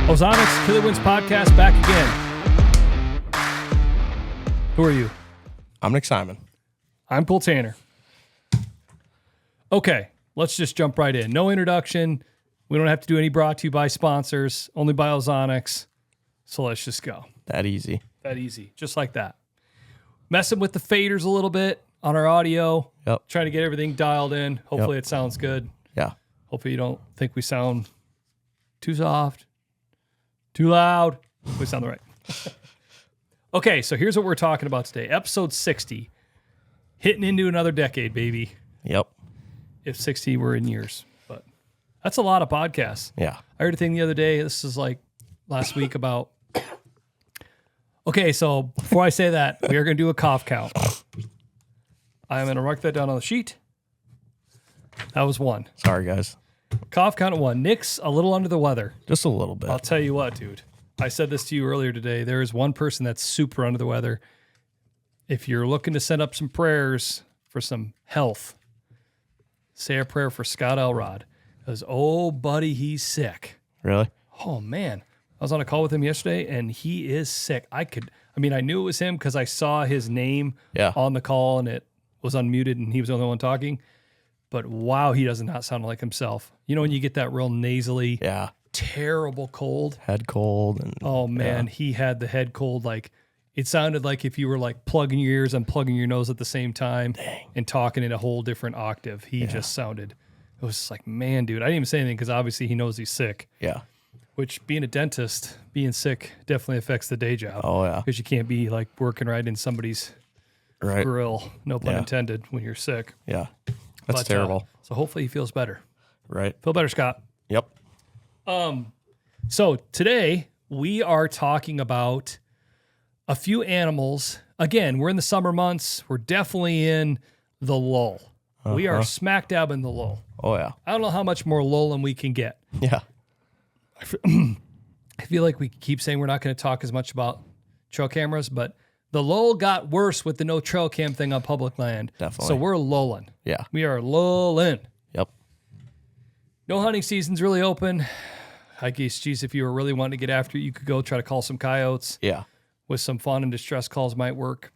Ozonics Killerwinds podcast back again. Who are you? I'm Nick Simon. I'm Cole Tanner. Okay, let's just jump right in. No introduction. We don't have to do any brought to you by sponsors, only by Ozonics. So let's just go. That easy. That easy. Just like that. Messing with the faders a little bit on our audio. Yep. Trying to get everything dialed in. Hopefully it sounds good. Yeah. Hopefully you don't think we sound too soft, too loud. We sound right. Okay, so here's what we're talking about today. Episode 60. Hitting into another decade, baby. Yep. If 60 were in years. But that's a lot of podcasts. Yeah. I heard a thing the other day. This is like last week about... Okay, so before I say that, we are going to do a cough count. I'm going to mark that down on the sheet. That was one. Sorry, guys. Cough count of one. Nick's a little under the weather. Just a little bit. I'll tell you what, dude. I said this to you earlier today. There is one person that's super under the weather. If you're looking to send up some prayers for some health, say a prayer for Scott Elrod. Because, oh, buddy, he's sick. Really? Oh, man. I was on a call with him yesterday, and he is sick. I knew it was him because I saw his name on the call, and it was unmuted, and he was the only one talking. But, wow, he does not sound like himself. You know when you get that real nasally, terrible cold? Head cold. And oh, man, he had the head cold. Like, it sounded like if you were, like, plugging your ears and plugging your nose at the same time and talking in a whole different octave. He just sounded, it was just like, man, dude. I didn't even say anything because obviously he knows he's sick. Yeah. Which, being a dentist, being sick definitely affects the day job. Oh, yeah. Because you can't be, like, working right in somebody's grill, no pun intended, when you're sick. Yeah. That's terrible. So hopefully he feels better. Right. Feel better, Scott. Yep. So today we are talking about a few animals. Again, we're in the summer months. We're definitely in the lull. We are smack dab in the lull. Oh, yeah. I don't know how much more lulling we can get. Yeah. I feel like we keep saying we're not going to talk as much about trail cameras, but the lull got worse with the no trail cam thing on public land. Definitely. So we're lulling. Yeah. We are lulling. Yep. No hunting season's really open. I guess, geez, if you were really wanting to get after it, you could go try to call some coyotes. Yeah. With some fawn and distress calls might work.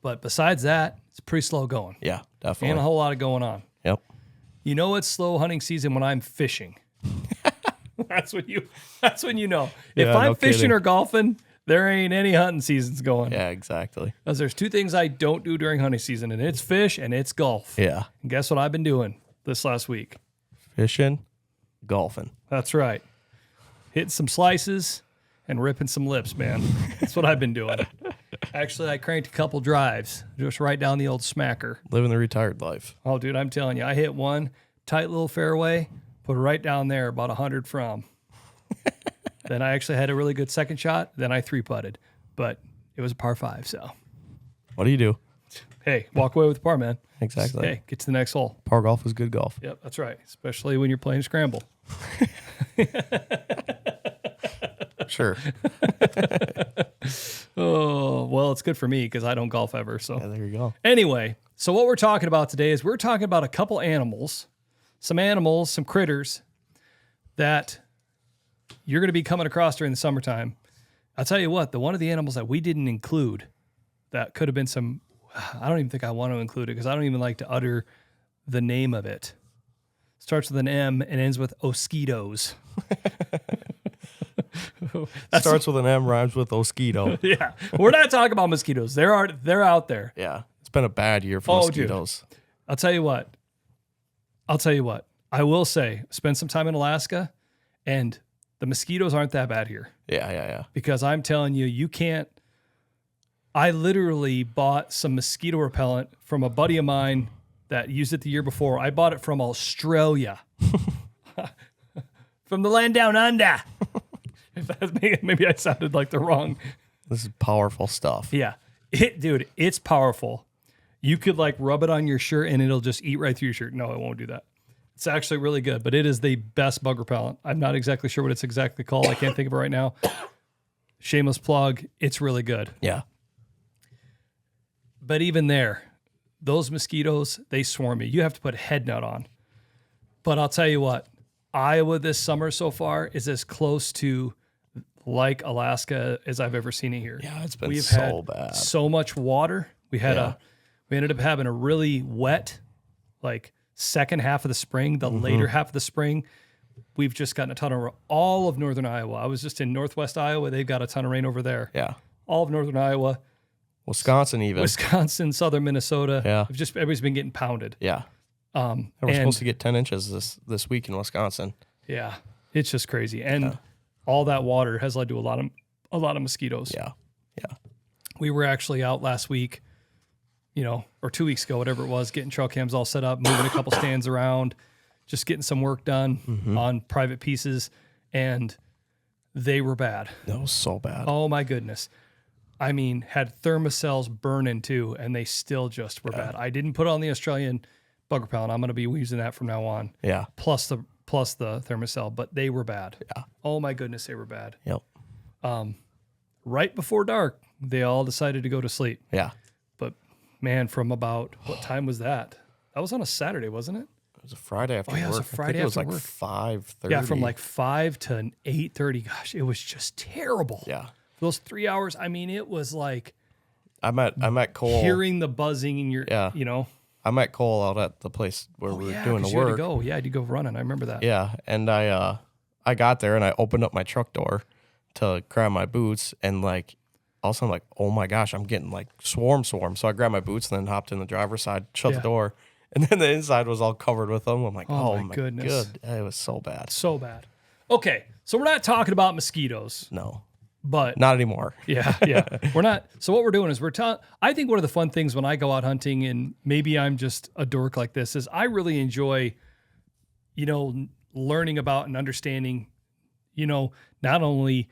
But besides that, it's pretty slow going. Yeah, definitely. Ain't a whole lot of going on. Yep. You know it's slow hunting season when I'm fishing. That's when you know. If I'm fishing or golfing, there ain't any hunting seasons going. Yeah, exactly. Because there's two things I don't do during hunting season, and it's fish and it's golf. Yeah. And guess what I've been doing this last week? Fishing, golfing. That's right. Hitting some slices and ripping some lips, man. That's what I've been doing. Actually, I cranked a couple drives, just right down the old smacker. Living the retired life. Oh, dude, I'm telling you, I hit one tight little fairway, put it right down there, about 100 from. Then I actually had a really good second shot. Then I 3-putted, but it was a par 5. So, what do you do? Hey, walk away with the par, man. Exactly. Hey, get to the next hole. Par golf is good golf. Yep, that's right. Especially when you're playing scramble. Sure. Oh, well, it's good for me because I don't golf ever. So there you go. Anyway, so what we're talking about today is we're talking about a couple animals, some critters that you're going to be coming across during the summertime. I'll tell you what, one of the animals that we didn't include that could have been some, I don't even think I want to include it because I don't even like to utter the name of it. Starts with an M and ends with mosquitoes. Starts with an M, rhymes with mosquito. Yeah. We're not talking about mosquitoes. They're out there. Yeah. It's been a bad year for mosquitoes. Dude. I'll tell you what. I will say, spend some time in Alaska, and the mosquitoes aren't that bad here. Yeah. Because I'm telling you, you can't. I literally bought some mosquito repellent from a buddy of mine that used it the year before. I bought it from Australia. From the land down under. Maybe I sounded like the wrong. This is powerful stuff. Yeah. Dude, it's powerful. You could like rub it on your shirt and it'll just eat right through your shirt. No, it won't do that. It's actually really good, but it is the best bug repellent. I'm not exactly sure what it's exactly called. I can't think of it right now. Shameless plug. It's really good. Yeah. But even there, those mosquitoes, they swarm you. You have to put a head net on. But I'll tell you what, Iowa this summer so far is as close to like Alaska as I've ever seen it here. Yeah, it's been We've so had bad. so much water. We ended up having a really wet, like second half of the spring, the later half of the spring. We've just gotten a ton of all of northern Iowa. I was just in northwest Iowa. They've got a ton of rain over there. Yeah. All of northern Iowa. Wisconsin even. Wisconsin, southern Minnesota. Yeah. Everybody's been getting pounded. Yeah. And we're supposed to get 10 inches this week in Wisconsin. Yeah. It's just crazy. And all that water has led to a lot of mosquitoes. Yeah. Yeah. We were actually out last week, or 2 weeks ago, whatever it was, getting trail cams all set up, moving a couple stands around, just getting some work done on private pieces, and they were bad. That was so bad. Oh my goodness. I mean, had thermocells burning too, and they still just were bad. I didn't put on the Australian bug repellent. I'm going to be using that from now on. Yeah. Plus the thermocell, but they were bad. Yeah. Oh my goodness, they were bad. Yep. Right before dark, they all decided to go to sleep. Yeah. But man, from about what time was that? That was on a Saturday, wasn't it? It was a Friday after work. It was a Friday I think after it was like 5:30. Yeah, from like 5 to 8:30. Gosh, it was just terrible. Yeah. For those 3 hours, I mean, it was like I'm at Cole. hearing the buzzing in your, I'm at Cole out at the place where we were doing the work. Yeah, I did go running. I remember that. Yeah, and I got there and I opened up my truck door to grab my boots, and like all of a sudden I'm like, oh my gosh, I'm getting like swarm. So I grabbed my boots and then hopped in the driver's side, shut the door, and then the inside was all covered with them. I'm like, oh my goodness. It was so bad. So bad. Okay, so we're not talking about mosquitoes. No. But not anymore. Yeah. We're not. So what we're doing is I think one of the fun things when I go out hunting, and maybe I'm just a dork like this, is I really enjoy, learning about and understanding, not only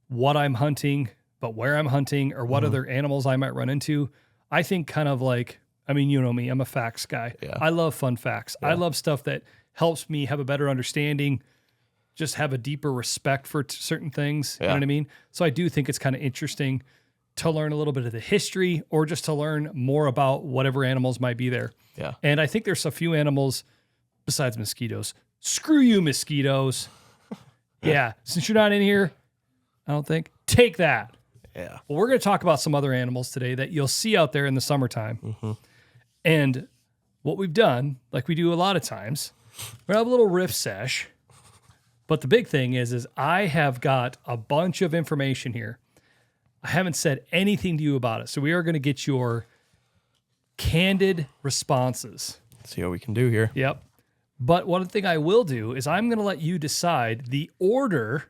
what I'm hunting, but where I'm hunting or what other animals I might run into. I think kind of like, I mean, you know me, I'm a facts guy. Yeah. I love fun facts. Yeah. I love stuff that helps me have a better understanding, just have a deeper respect for certain things. You know what I mean? So I do think it's kind of interesting to learn a little bit of the history or just to learn more about whatever animals might be there. Yeah. And I think there's a few animals besides mosquitoes. Screw you, mosquitoes. Yeah. Since you're not in here, I don't think. Take that. Yeah. Well, we're going to talk about some other animals today that you'll see out there in the summertime. Mm-hmm. And what we've done, like we do a lot of times, we have a little riff sesh. But the big thing is I have got a bunch of information here. I haven't said anything to you about it. So we are going to get your candid responses. See what we can do here. Yep. But one thing I will do is I'm going to let you decide the order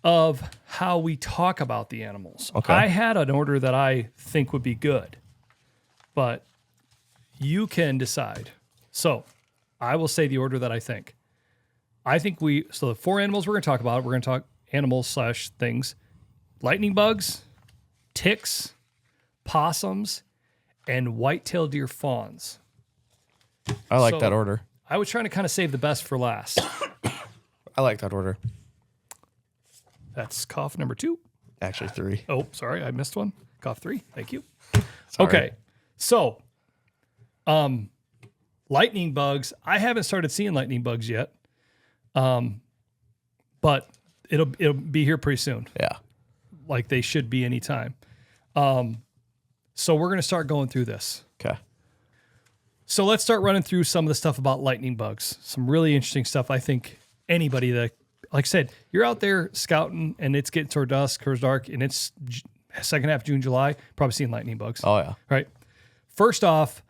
of how we talk about the animals. Okay. I had an order that I think would be good, but you can decide. So I will say the order that I think. So the 4 animals we're going to talk about, we're going to talk animals / things, lightning bugs, ticks, possums, and white-tailed deer fawns. I like that order. I was trying to kind of save the best for last. I like that order. That's cough number 2. Actually 3. Oh, sorry, I missed one. Cough 3. Thank you. Sorry. Okay. So, lightning bugs. I haven't started seeing lightning bugs yet. But it'll be here pretty soon. Yeah. Like they should be anytime. So we're going to start going through this. Okay. So let's start running through some of the stuff about lightning bugs. Some really interesting stuff. I think anybody that, like I said, you're out there scouting and it's getting toward dusk, towards dark, and it's second half of June, July, probably seeing lightning bugs. Oh, yeah. Right. First off,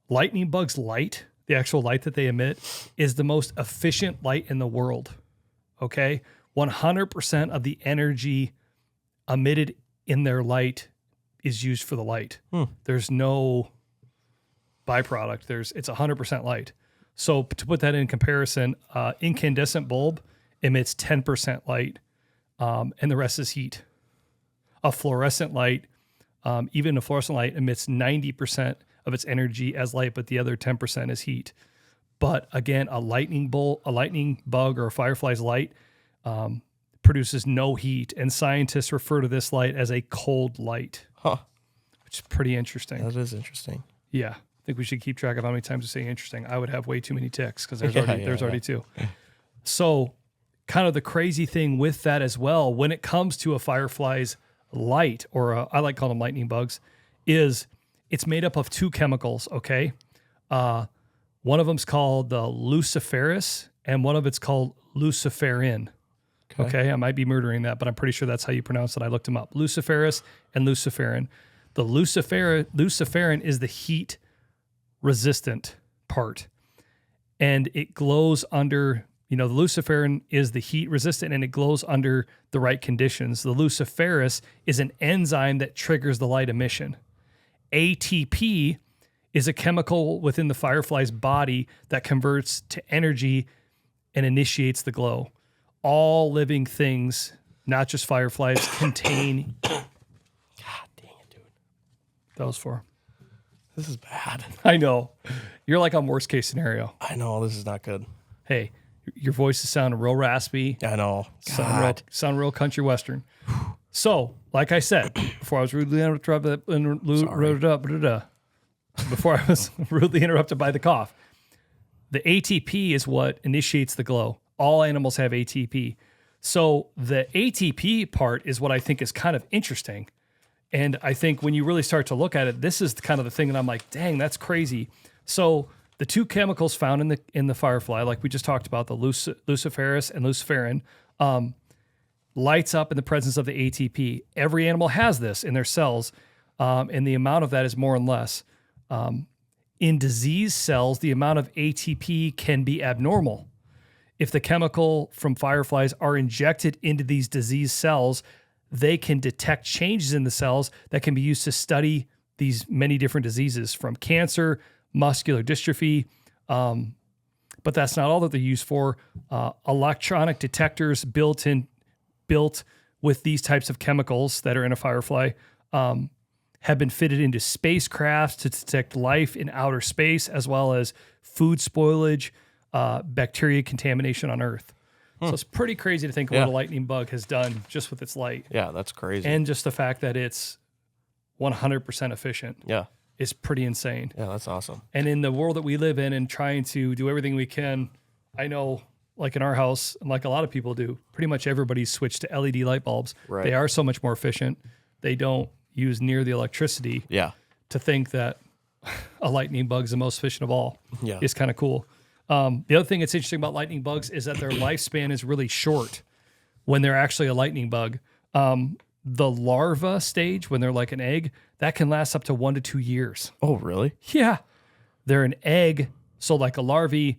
lightning bugs light, the actual light that they emit, is the most efficient light in the world. Okay? 100% of the energy emitted in their light is used for the light. There's no byproduct. It's 100% light. So to put that in comparison, incandescent bulb emits 10% light, and the rest is heat. A fluorescent light, even a fluorescent light emits 90% of its energy as light, but the other 10% is heat. But again, a lightning bug or a firefly's light produces no heat, and scientists refer to this light as a cold light. Huh. Which is pretty interesting. That is interesting. Yeah. I think we should keep track of how many times we say interesting. I would have way too many ticks because there's already two. So kind of the crazy thing with that as well, when it comes to a firefly's light, or I like calling them lightning bugs, is it's made up of two chemicals, okay? One of them's called the luciferase, and one of it's called luciferin. Okay, I might be murdering that, but I'm pretty sure that's how you pronounce it. I looked them up. Luciferase and luciferin. The luciferin is the heat resistant part, and it glows under, the luciferin is the heat resistant and it glows under the right conditions. The luciferase is an enzyme that triggers the light emission. ATP is a chemical within the firefly's body that converts to energy and initiates the glow. All living things, not just fireflies, contain. God dang it, dude. That was for. This is bad. I know. You're like on worst case scenario. I know. This is not good. Hey, your voice is sounding real raspy. I know. Sound real country western. So, like I said, before I was rudely interrupted by the cough, the ATP is what initiates the glow. All animals have ATP. So the ATP part is what I think is kind of interesting. And I think when you really start to look at it, this is kind of the thing that I'm like, dang, that's crazy. So the two chemicals found in the firefly, like we just talked about, the luciferase and luciferin, lights up in the presence of the ATP. Every animal has this in their cells, and the amount of that is more and less. In disease cells, the amount of ATP can be abnormal. If the chemical from fireflies are injected into these disease cells, they can detect changes in the cells that can be used to study these many different diseases, from cancer, muscular dystrophy. But that's not all that they're used for. Electronic detectors built with these types of chemicals that are in a firefly have been fitted into spacecrafts to detect life in outer space, as well as food spoilage, bacteria contamination on Earth. So it's pretty crazy to think what a lightning bug has done just with its light. Yeah, that's crazy. And just the fact that it's 100% efficient. Yeah. Is pretty insane. Yeah, that's awesome. And in the world that we live in and trying to do everything we can, I know, like in our house, and like a lot of people do, pretty much everybody's switched to LED light bulbs. Right. They are so much more efficient. They don't use near the electricity. Yeah. To think that a lightning bug is the most efficient of all is kind of cool. The other thing that's interesting about lightning bugs is that their lifespan is really short when they're actually a lightning bug. The larva stage, when they're like an egg, that can last up to 1 to 2 years. Oh, really? Yeah. They're an egg. So like a larvae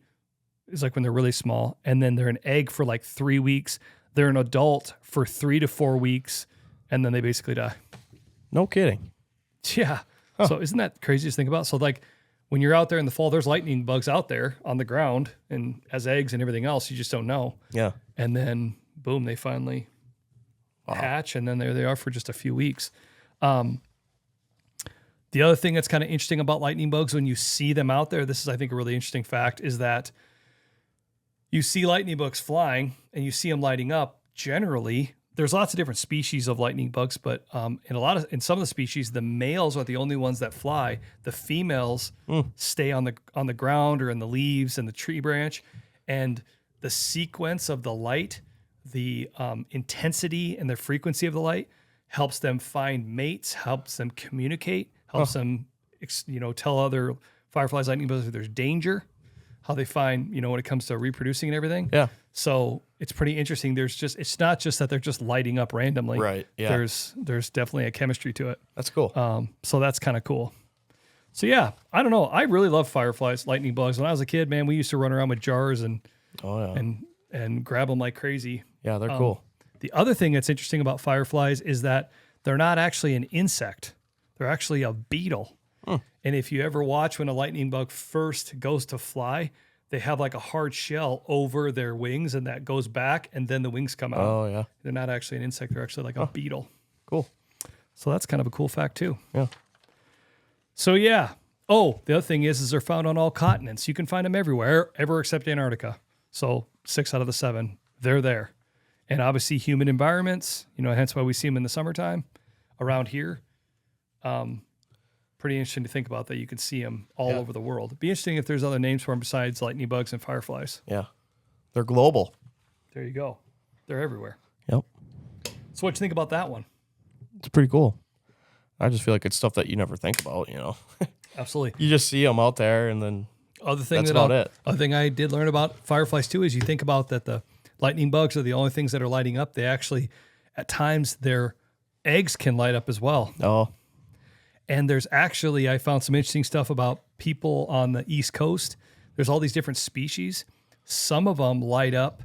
is like when they're really small, and then they're an egg for like 3 weeks. They're an adult for 3 to 4 weeks, and then they basically die. No kidding. Yeah. Huh. So isn't that crazy to think about? So like when you're out there in the fall, there's lightning bugs out there on the ground and as eggs and everything else, you just don't know. Yeah. And then boom, they finally hatch, and then there they are for just a few weeks. The other thing that's kind of interesting about lightning bugs when you see them out there, this is, I think, a really interesting fact, is that you see lightning bugs flying and you see them lighting up. Generally, there's lots of different species of lightning bugs, but in some of the species, the males are the only ones that fly. The females stay on the ground or in the leaves and the tree branch, and the sequence of the light, the intensity and the frequency of the light helps them find mates, helps them communicate, helps them, tell other fireflies, lightning bugs if there's danger, how they find, when it comes to reproducing and everything. Yeah. So it's pretty interesting. It's not just that they're just lighting up randomly. Right. Yeah. There's definitely a chemistry to it. That's cool. So that's kind of cool. So yeah, I don't know. I really love fireflies, lightning bugs. When I was a kid, man, we used to run around with jars and grab them like crazy. Yeah, they're cool. The other thing that's interesting about fireflies is that they're not actually an insect. They're actually a beetle. And if you ever watch when a lightning bug first goes to fly, they have like a hard shell over their wings, and that goes back, and then the wings come out. Oh, yeah. They're not actually an insect. They're actually like a beetle. Cool. So that's kind of a cool fact too. Yeah. So yeah. Oh, the other thing is they're found on all continents. You can find them everywhere, ever except Antarctica. So 6 out of the 7, they're there. And obviously humid environments, hence why we see them in the summertime around here. pretty interesting to think about that you can see them all Yeah. over the world. It'd be interesting if there's other names for them besides lightning bugs and fireflies. Yeah. They're global. There you go. They're everywhere. Yep. So what you think about that one? It's pretty cool. I just feel like it's stuff that you never think about, Absolutely. You just see them out there, and then Other thing that's about it. Other thing I did learn about fireflies too is you think about that the lightning bugs are the only things that are lighting up. They actually, at times, their eggs can light up as well. Oh, And there's actually, I found some interesting stuff about people on the East Coast. There's all these different species. Some of them light up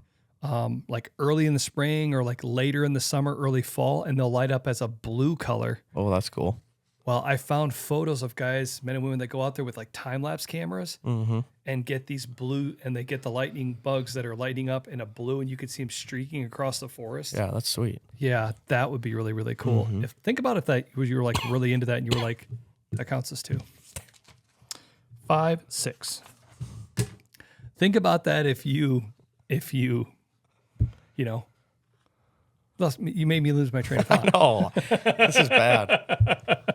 like early in the spring or like later in the summer, early fall, and they'll light up as a blue color. oh, that's cool. Well, I found photos of guys, men and women that go out there with like time-lapse cameras and get these blue, and they get the lightning bugs that are lighting up in a blue, and you could see them streaking across the forest. Yeah, that's sweet. Yeah, that would be really, really cool. Think about if that you were like really into that and you were like, that counts as 2. 5, 6. Think about that if you know, you made me lose my train of thought. Oh, this is bad.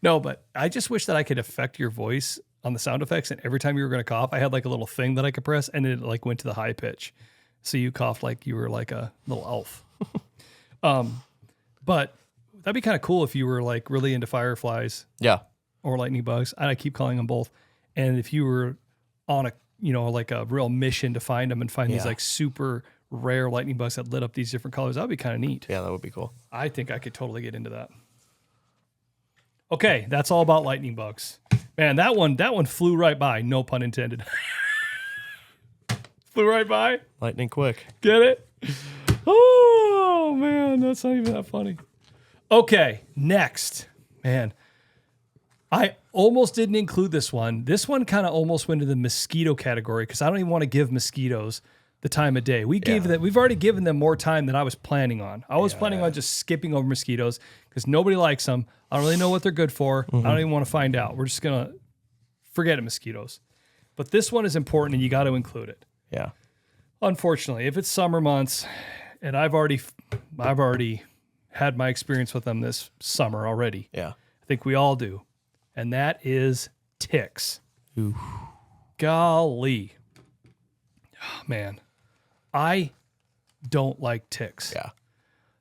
No, but I just wish that I could affect your voice on the sound effects, and every time you were going to cough, I had like a little thing that I could press, and it like went to the high pitch. So you coughed like you were like a little elf. But that'd be kind of cool if you were like really into fireflies Yeah. or lightning bugs. I keep calling them both. And if you were on a, like a real mission to find them and find these Yeah. like super rare lightning bugs that lit up these different colors, that'd be kind of neat. Yeah, that would be cool. I think I could totally get into that. Okay, that's all about lightning bugs. Man, that one flew right by, no pun intended. Flew right by. Lightning quick. Get it? Oh, man, that's not even that funny. Okay, next. Man, I almost didn't include this one. This one kind of almost went into the mosquito category because I don't even want to give mosquitoes the time of day. We've already given them more time than I was planning on. I was planning on just skipping over mosquitoes because nobody likes them. I don't really know what they're good for. I don't even want to find out. We're just going to forget it, mosquitoes. But this one is important and you got to include it. Yeah. Unfortunately, if it's summer months, and I've already had my experience with them this summer already. Yeah. I think we all do. And that is ticks. Ooh. Golly. Oh, man. I don't like ticks. Yeah.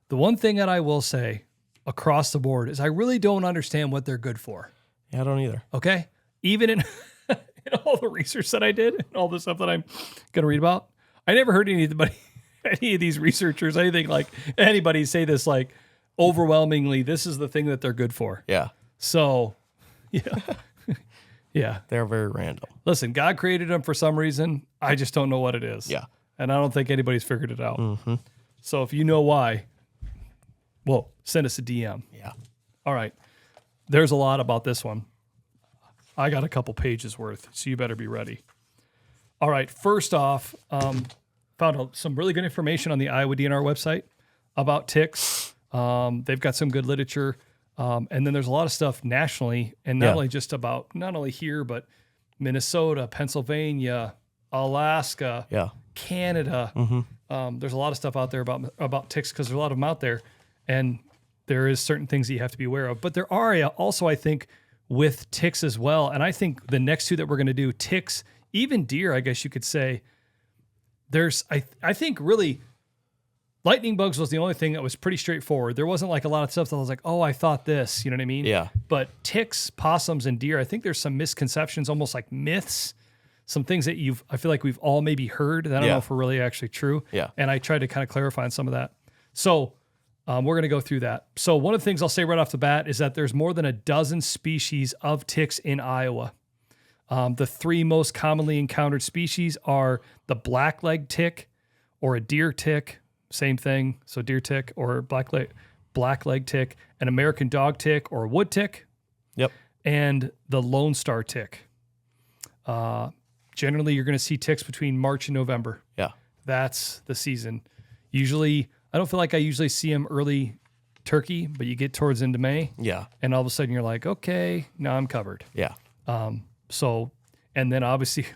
The one thing that I will say across the board is I really don't understand what they're good for. Yeah, I don't either. Okay? Even in, in all the research that I did and all the stuff that I'm going to read about, I never heard any of these researchers, anything like anybody say this like overwhelmingly, this is the thing that they're good for. Yeah. So, yeah. Yeah. They're very random. Listen, God created them for some reason. I just don't know what it is. Yeah. And I don't think anybody's figured it out. So if you know why, well, send us a DM. Yeah. All right. There's a lot about this one. I got a couple pages worth, so you better be ready. All right. First off, found some really good information on the Iowa DNR website about ticks. They've got some good literature. And then there's a lot of stuff nationally, and not only here, but Minnesota, Pennsylvania, Alaska, Canada. There's a lot of stuff out there about ticks because there's a lot of them out there, and there is certain things that you have to be aware of. But there are also, I think, with ticks as well. And I think the next two that we're going to do, ticks, even deer, I guess you could say, I think really lightning bugs was the only thing that was pretty straightforward. There wasn't like a lot of stuff that was like, oh, I thought this, you know what I mean? Yeah. But ticks, possums, and deer, I think there's some misconceptions, almost like myths, some things that I feel like we've all maybe heard that I don't know if are really actually true. Yeah. And I tried to kind of clarify on some of that. So we're going to go through that. So one of the things I'll say right off the bat is that there's more than a dozen species of ticks in Iowa. The 3 most commonly encountered species are the black-legged tick or a deer tick, same thing, so deer tick or black-legged tick, an American dog tick or wood tick, and the Lone Star tick. Generally, you're going to see ticks between March and November. Yeah. That's the season. Usually, I don't feel like I usually see them early turkey, but you get towards into May, and all of a sudden you're like, okay, now I'm covered. Yeah. So, and then obviously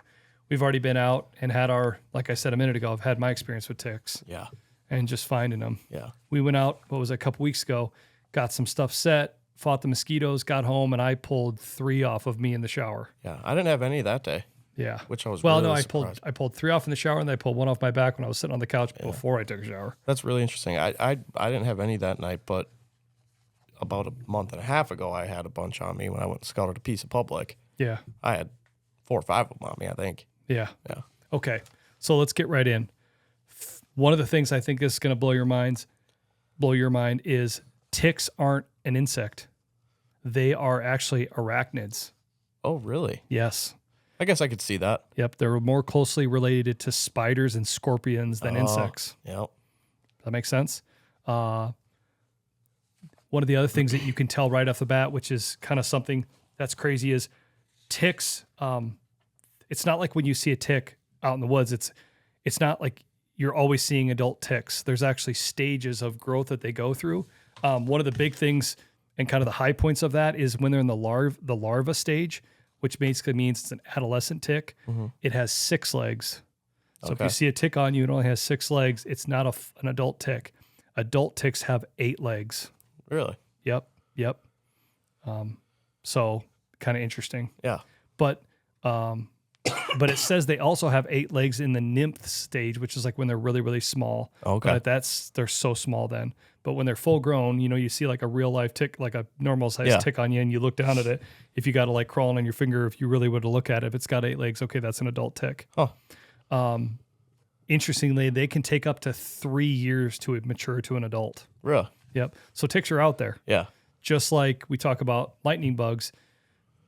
we've already been out and had like I said a minute ago, I've had my experience with ticks. Yeah. And just finding them. Yeah. We went out, a couple weeks ago, got some stuff set, fought the mosquitoes, got home, and I pulled 3 off of me in the shower. Yeah, I didn't have any that day. Yeah. Which I was well, really no, surprised. I pulled 3 off in the shower, and then I pulled 1 off my back when I was sitting on the couch before I took a shower. That's really interesting. I didn't have any that night, but about a month and a half ago, I had a bunch on me when I went and scouted a piece of public. Yeah. I had 4 or 5 of them on me, I think. Yeah. Yeah. Okay. So let's get right in. One of the things I think is going to blow your mind is ticks aren't an insect. They are actually arachnids. Oh, really? Yes. I guess I could see that. Yep. They're more closely related to spiders and scorpions than insects. Yep. Does that make sense? One of the other things that you can tell right off the bat, which is kind of something that's crazy, is ticks. It's not like when you see a tick out in the woods, it's not like you're always seeing adult ticks. There's actually stages of growth that they go through. One of the big things and kind of the high points of that is when they're in the larva stage, which basically means it's an adolescent tick. Mm-hmm. It has 6 legs. So if you see a tick on you and it only has 6 legs, it's not an adult tick. Adult ticks have 8 legs. Really? Yep. So kind of interesting. Yeah. But it says they also have 8 legs in the nymph stage, which is like when they're really, really small. Okay. But they're so small then. But when they're full grown, you see like a real life tick, like a normal size tick on you, and you look down at it. If you got to like crawling on your finger, if you really were to look at it, if it's got 8 legs, okay, that's an adult tick. Oh. Interestingly, they can take up to 3 years to mature to an adult. Really? Yep. So ticks are out there. Yeah. Just like we talk about lightning bugs,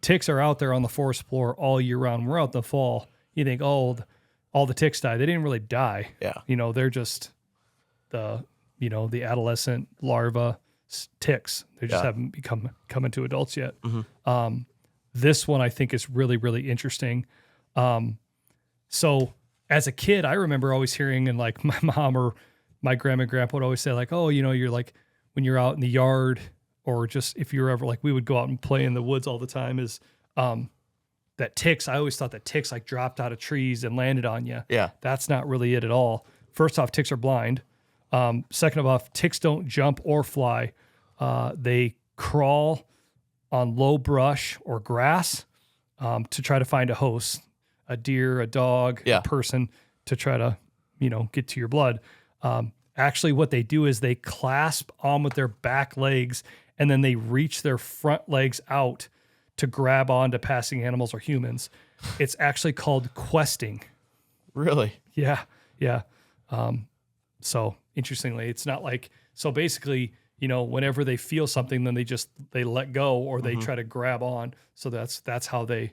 ticks are out there on the forest floor all year round. We're out in the fall. You think, all the ticks died. They didn't really die. Yeah. They're just the adolescent larva ticks. They just haven't come into adults yet. Mm-hmm. This one I think is really, really interesting. So as a kid, I remember always hearing, and like my mom or my grandma and grandpa would always say like, oh, you're like when you're out in the yard, or just if you're ever like, we would go out and play in the woods all the time, is that ticks. I always thought that ticks like dropped out of trees and landed on you. Yeah. That's not really it at all. First off, ticks are blind. Second of all, ticks don't jump or fly. They crawl on low brush or grass to try to find a host, a deer, a dog, a person, to try to, get to your blood. Actually, what they do is they clasp on with their back legs, and then they reach their front legs out to grab onto passing animals or humans. It's actually called questing. Really? Yeah. So interestingly, it's not like, so basically, whenever they feel something, then they let go, or they try to grab on. So that's how they,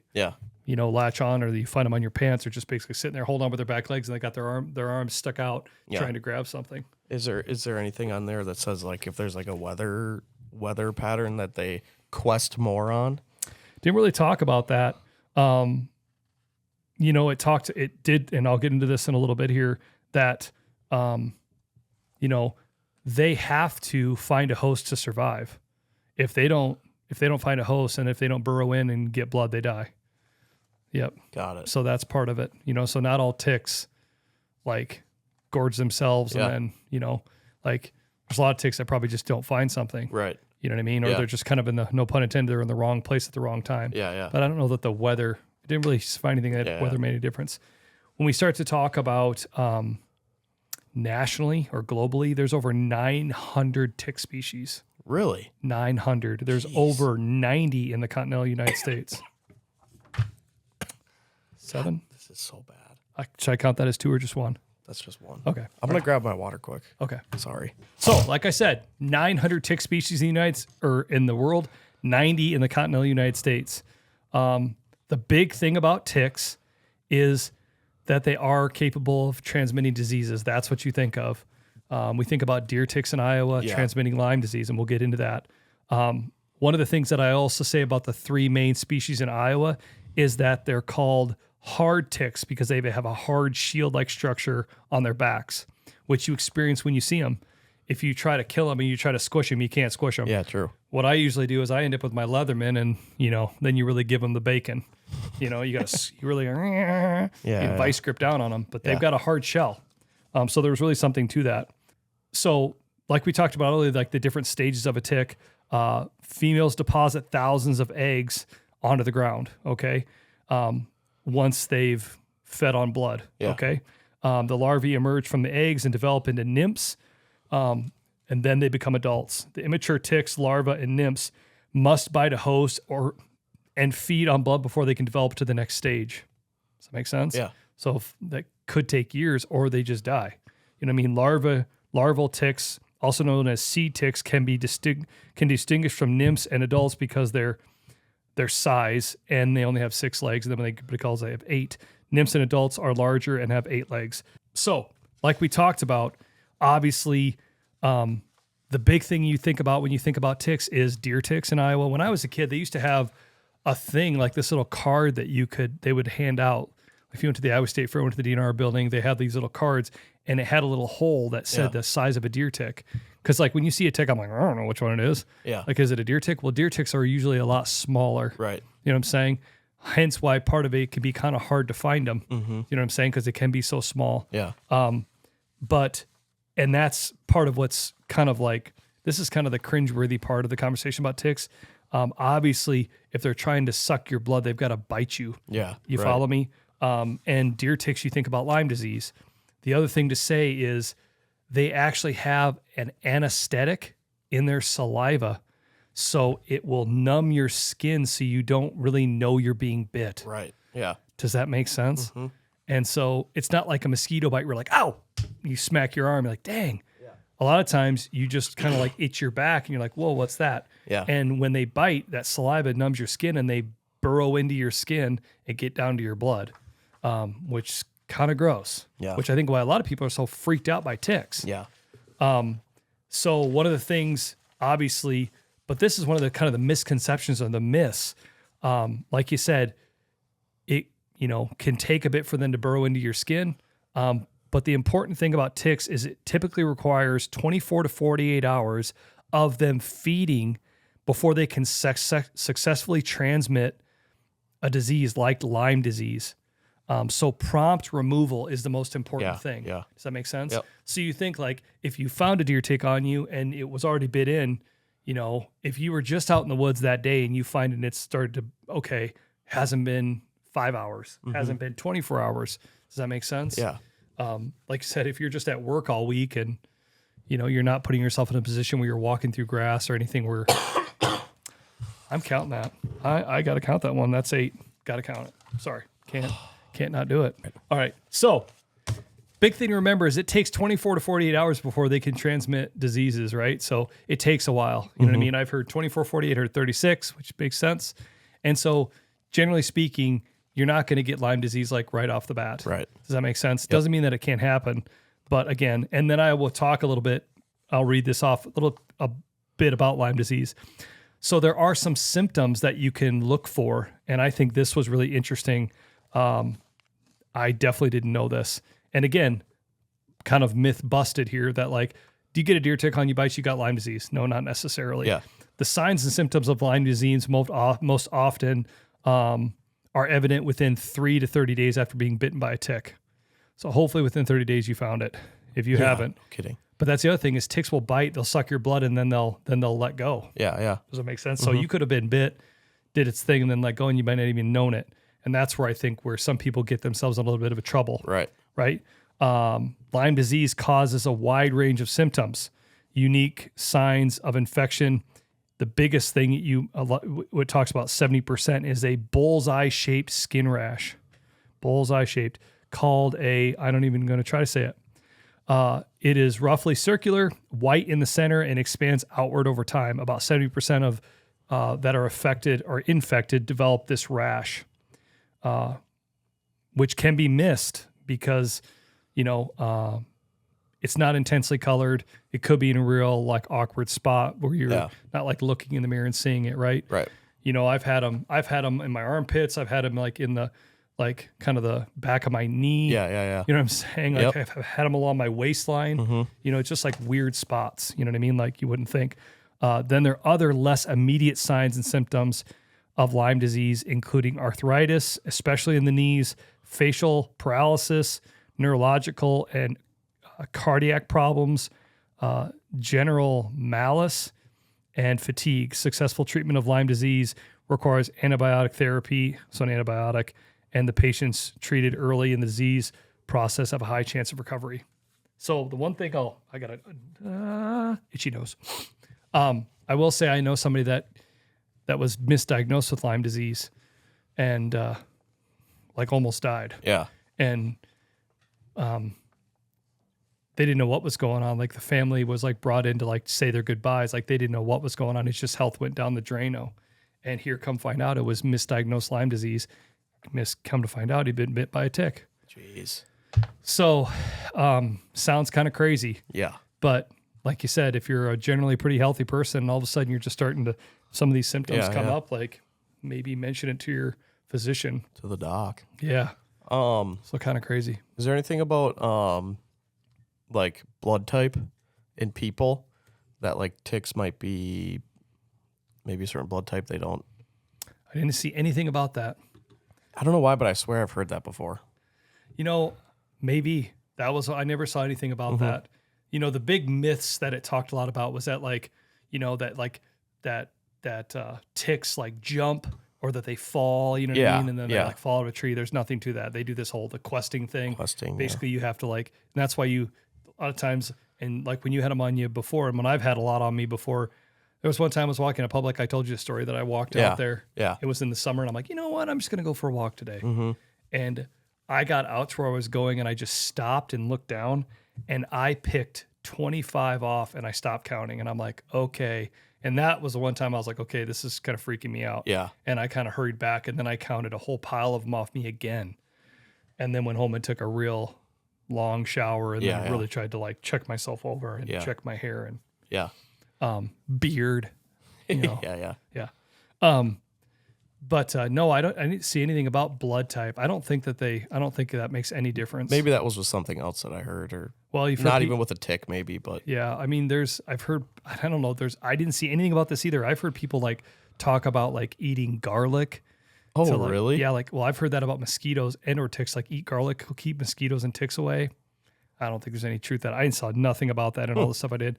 latch on, or you find them on your pants, or just basically sitting there holding on with their back legs, and they got their arms stuck out trying to grab something. Is there anything on there that says like if there's like a weather pattern that they quest more on? Didn't really talk about that. It did, and I'll get into this in a little bit here, that, they have to find a host to survive. If they don't find a host, and if they don't burrow in and get blood, they die. Yep. Got it. So that's part of it. So not all ticks like gorge themselves and then, like there's a lot of ticks that probably just don't find something. Right. You know what I mean? Or they're just kind of in the, no pun intended, they're in the wrong place at the wrong time. Yeah. But I don't know that the weather, I didn't really find anything that weather made a difference. When we start to talk about nationally or globally, there's over 900 tick species. Really? 900. There's over 90 in the continental United States. 7? This is so bad. Should I count that as 2 or just 1? That's just 1. Okay. I'm going to grab my water quick. Okay. Sorry. So, like I said, 900 tick species in the world, 90 in the continental United States. The big thing about ticks is that they are capable of transmitting diseases. That's what you think of. We think about deer ticks in Iowa transmitting Lyme disease, and we'll get into that. One of the things that I also say about the 3 main species in Iowa is that they're called hard ticks because they have a hard shield-like structure on their backs, which you experience when you see them. If you try to kill them and you try to squish them, you can't squish them. Yeah, true. What I usually do is I end up with my Leatherman, and then you really give them the bacon. You got to you really vice grip down on them, but they've got a hard shell. So there's really something to that. So like we talked about earlier, like the different stages of a tick. Females deposit thousands of eggs onto the ground, okay? Once they've fed on blood, okay? The larvae emerge from the eggs and develop into nymphs, and then they become adults. The immature ticks, larvae, and nymphs must bite a host and feed on blood before they can develop to the next stage. Does that make sense? Yeah. So that could take years, or they just die. You know what I mean? Larval ticks, also known as seed ticks, can distinguish from nymphs and adults because their size, and they only have 6 legs. And then because they have 8. Nymphs and adults are larger and have 8 legs. So, like we talked about, obviously, the big thing you think about when you think about ticks is deer ticks in Iowa. When I was a kid, they used to have a thing like this little card that they would hand out. If you went to the Iowa State Fair, went to the DNR building, they had these little cards, and it had a little hole that said the size of a deer tick. Because like when you see a tick, I'm like, I don't know which one it is. Yeah. Like, is it a deer tick? Well, deer ticks are usually a lot smaller. Right. You know what I'm saying? Hence why part of it can be kind of hard to find them. Mm-hmm. You know what I'm saying? Because it can be so small. Yeah. And that's part of what's kind of like, this is kind of the cringeworthy part of the conversation about ticks. Obviously, if they're trying to suck your blood, they've got to bite you. Yeah. You follow me? And deer ticks, you think about Lyme disease. The other thing to say is they actually have an anesthetic in their saliva, so it will numb your skin so you don't really know you're being bit. Right. Yeah. Does that make sense? Mm-hmm. And so it's not like a mosquito bite where like, ow, you smack your arm, you're like, dang. Yeah. A lot of times you just kind of like itch your back and you're like, whoa, what's that? Yeah. And when they bite, that saliva numbs your skin and they burrow into your skin and get down to your blood, which is kind of gross. Yeah. Which I think why a lot of people are so freaked out by ticks. Yeah. So one of the things, obviously, but this is one of the kind of the misconceptions or the myths. Like you said, it can take a bit for them to burrow into your skin. But the important thing about ticks is it typically requires 24 to 48 hours of them feeding before they can successfully transmit a disease like Lyme disease. So prompt removal is the most important thing. Yeah. Does that make sense? Yep. So you think like if you found a deer tick on you and it was already bit in, if you were just out in the woods that day and you find it started to, hasn't been 5 hours, hasn't been 24 hours. Does that make sense? Yeah. Like you said, if you're just at work all week and, you're not putting yourself in a position where you're walking through grass or anything where I'm counting that. I got to count that one. That's 8. Got to count it. Sorry. Can't not do it. All right. So big thing to remember is it takes 24 to 48 hours before they can transmit diseases, right? So it takes a while. You know what I mean? I've heard 24, 48, heard 36, which makes sense. And so generally speaking, you're not going to get Lyme disease like right off the bat. Right. Does that make sense? Yep. Doesn't mean that it can't happen. But again, and then I will talk a little bit, I'll read this off a bit about Lyme disease. So there are some symptoms that you can look for. And I think this was really interesting. I definitely didn't know this. And again, kind of myth busted here that like, do you get a deer tick on you bites, you got Lyme disease? No, not necessarily. Yeah. The signs and symptoms of Lyme disease most often are evident within 3 to 30 days after being bitten by a tick. So hopefully within 30 days you found it. If you haven't, kidding. But that's the other thing is ticks will bite, they'll suck your blood, and then they'll let go. Yeah, yeah. Does that make sense? So you could have been bit, did its thing, and then let go, and you might not even known it. And that's where I think where some people get themselves in a little bit of a trouble. Right. Right. Lyme disease causes a wide range of symptoms, unique signs of infection. The biggest thing what talks about 70% is a bullseye shaped skin rash. Bullseye shaped, called I don't even going to try to say it. It is roughly circular, white in the center, and expands outward over time. About 70% of that are affected or infected develop this rash, which can be missed because, it's not intensely colored. It could be in a real like awkward spot where you're not like looking in the mirror and seeing it, right? Right. I've had them in my armpits. I've had them like in the kind of the back of my knee. Yeah. You know what I'm saying? Like I've had them along my waistline. It's just like weird spots. You know what I mean? Like you wouldn't think. Then there are other less immediate signs and symptoms of Lyme disease, including arthritis, especially in the knees, facial paralysis, neurological and cardiac problems, general malaise, and fatigue. Successful treatment of Lyme disease requires antibiotic therapy, so an antibiotic, and the patients treated early in the disease process have a high chance of recovery. So the one thing I got a itchy nose. I will say I know somebody that was misdiagnosed with Lyme disease and like almost died. Yeah. And they didn't know what was going on. Like the family was like brought in to like say their goodbyes. Like they didn't know what was going on. It's just health went down the drain. And here come find out it was misdiagnosed Lyme disease. Come to find out he'd been bit by a tick. Jeez. So sounds kind of crazy. Yeah. But like you said, if you're a generally pretty healthy person and all of a sudden you're just starting to, some of these symptoms come up, like maybe mention it to your physician. To the doc. Yeah. So kind of crazy. Is there anything about like blood type in people that like ticks might be maybe a certain blood type they don't? I didn't see anything about that. I don't know why, but I swear I've heard that before. You know, maybe that was, I never saw anything about that. You know, the big myths that it talked a lot about was that like, you know, that like that ticks like jump or that they fall, you know what I mean? And then they like fall out of a tree. There's nothing to that. They do this whole, the questing thing. Basically you have to like, and that's why you, a lot of times, and like when you had them on you before, and when I've had a lot on me before, there was one time I was walking in public. I told you a story that I walked out there. Yeah. It was in the summer and I'm like, you know what? I'm just going to go for a walk today. And I got out to where I was going and I just stopped and looked down and I picked 25 off and I stopped counting and I'm like, okay. And that was the one time I was like, okay, this is kind of freaking me out. Yeah. And I kind of hurried back and then I counted a whole pile of them off me again. And then went home and took a real long shower and then really tried to like check myself over and check my hair and beard. You know. Yeah. But no, I didn't see anything about blood type. I don't think that makes any difference. Maybe that was just something else that I heard, or you've not even with a tick, maybe. But yeah, I mean, I've heard, I don't know, I didn't see anything about this either. I've heard people like talk about like eating garlic. Oh, like, really? Yeah, like, well, I've heard that about mosquitoes and or ticks. Like eat garlic, will keep mosquitoes and ticks away. I don't think there's any truth to that. I saw nothing about that in all the stuff I did.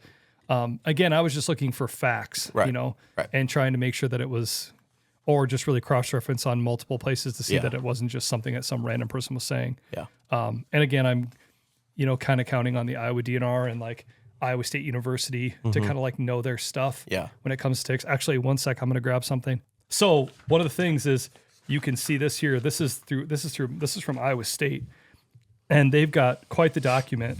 Again, I was just looking for facts, you know, and trying to make sure that it was, or just really cross-reference on multiple places to see that it wasn't just something that some random person was saying. Yeah. And again, I'm, you know, kind of counting on the Iowa DNR and like Iowa State University to kind of like know their stuff when it comes to ticks. Actually, one sec, I'm going to grab something. So one of the things is you can see this here. This is from Iowa State. And they've got quite the document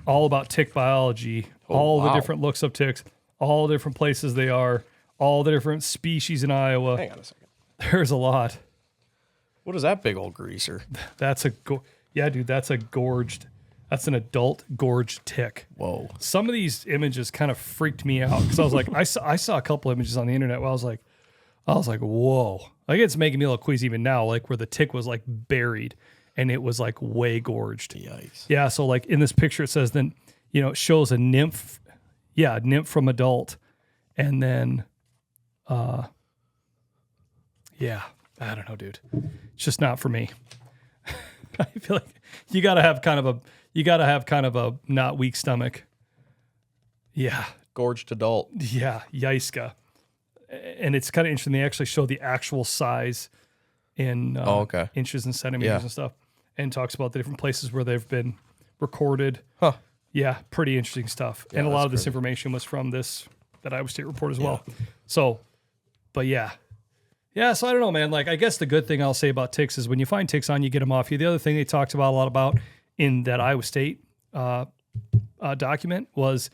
all about tick biology, all the different looks of ticks, all the different places they are, all the different species in Iowa. Hang on a second. There's a lot. What is that big old greaser? That's that's an adult gorged tick. Whoa. Some of these images kind of freaked me out because I was like, I saw a couple images on the internet where I was like, whoa. Like it's making me a little queasy even now, like where the tick was like buried and it was like way gorged. Yikes. Yeah. So like in this picture, it says then, you know, it shows a nymph. Yeah. Nymph from adult. And then, yeah, I don't know, dude. It's just not for me. I feel like you gotta have kind of a not weak stomach. Yeah. Gorged adult. Yeah. Yiska. And it's kind of interesting. They actually show the actual size in inches and centimeters and stuff, and talks about the different places where they've been recorded. Huh. Yeah. Pretty interesting stuff. Yeah, and a lot of this information was from that Iowa State report as well. So, but yeah. Yeah, so I don't know, man. Like, I guess the good thing I'll say about ticks is when you find ticks on you, get them off you. The other thing they talked about a lot about in that Iowa State document was,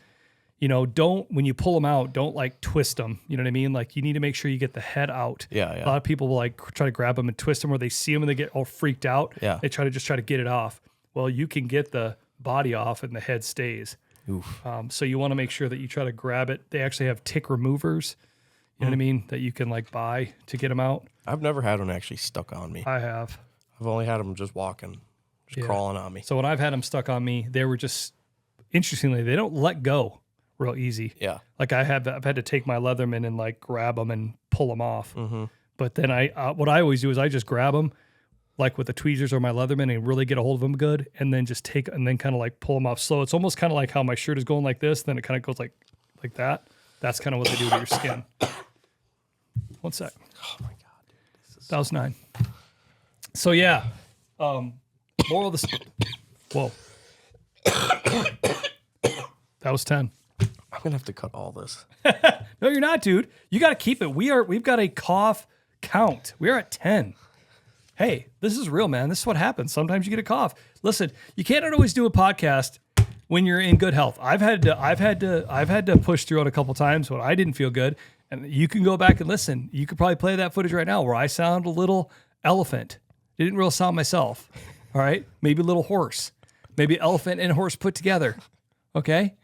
you know, when you pull them out, don't like twist them. You know what I mean? Like, you need to make sure you get the head out. Yeah. A lot of people will like try to grab them and twist them, or they see them and they get all freaked out. Yeah. They try to get it off. Well, you can get the body off and the head stays. Oof. So you want to make sure that you try to grab it. They actually have tick removers. You know what I mean? That you can like buy to get them out. I've never had one actually stuck on me. I have. I've only had them just walking, crawling on me. So when I've had them stuck on me, they were just, interestingly, they don't let go real easy. Yeah. Like I've had to take my Leatherman and like grab them and pull them off. Mm-hmm. But then what I always do is I just grab them like with the tweezers or my Leatherman and really get a hold of them good, and then just kind of like pull them off slow. It's almost kind of like how my shirt is going like this, then it kind of goes like that. That's kind of what they do to your skin. One sec. Oh my God. That was 9. So yeah, moral of the whoa, that was 10. I'm gonna have to cut all this. No, you're not, dude. You got to keep it. We've got a cough count. We are at 10. Hey, this is real, man. This is what happens. Sometimes you get a cough. Listen, you can't always do a podcast when you're in good health. I've had to push through it a couple times when I didn't feel good. And you can go back and listen. You could probably play that footage right now where I sound a little elephant. Didn't really sound myself. All right. Maybe a little horse. Maybe elephant and horse put together. Okay.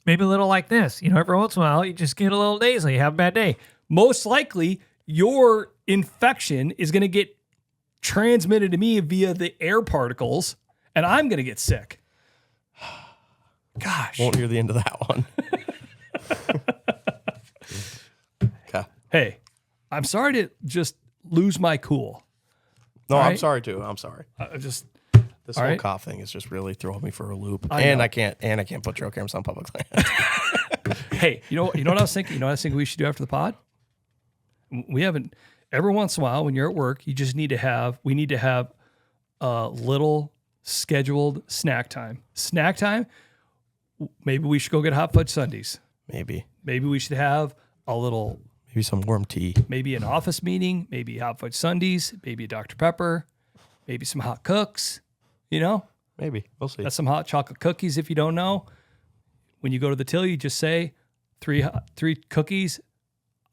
Maybe a little like this. You know, every once in a while, you just get a little nasally. You have a bad day. Most likely, your infection is going to get transmitted to me via the air particles, and I'm going to get sick. Gosh. Won't hear the end of that one. Okay. Hey, I'm sorry to just lose my cool. No, All I'm right. sorry too. I'm sorry. This Whole right. cough thing is just really throwing me for a loop. I And know. I can't put trail cameras on public land. Hey, you know what I was thinking? You know what I was thinking we should do after the pod? We haven't, every once in a while when you're at work, we need to have a little scheduled snack time. Snack time, maybe we should go get hot fudge sundaes. Maybe Maybe we should have a little, some warm tea. maybe an office meeting, maybe hot fudge sundaes, maybe a Dr. Pepper, maybe some hot cooks, you know? Maybe. We'll see. That's some hot chocolate cookies if you don't know. When you go to the till, you just say three cookies.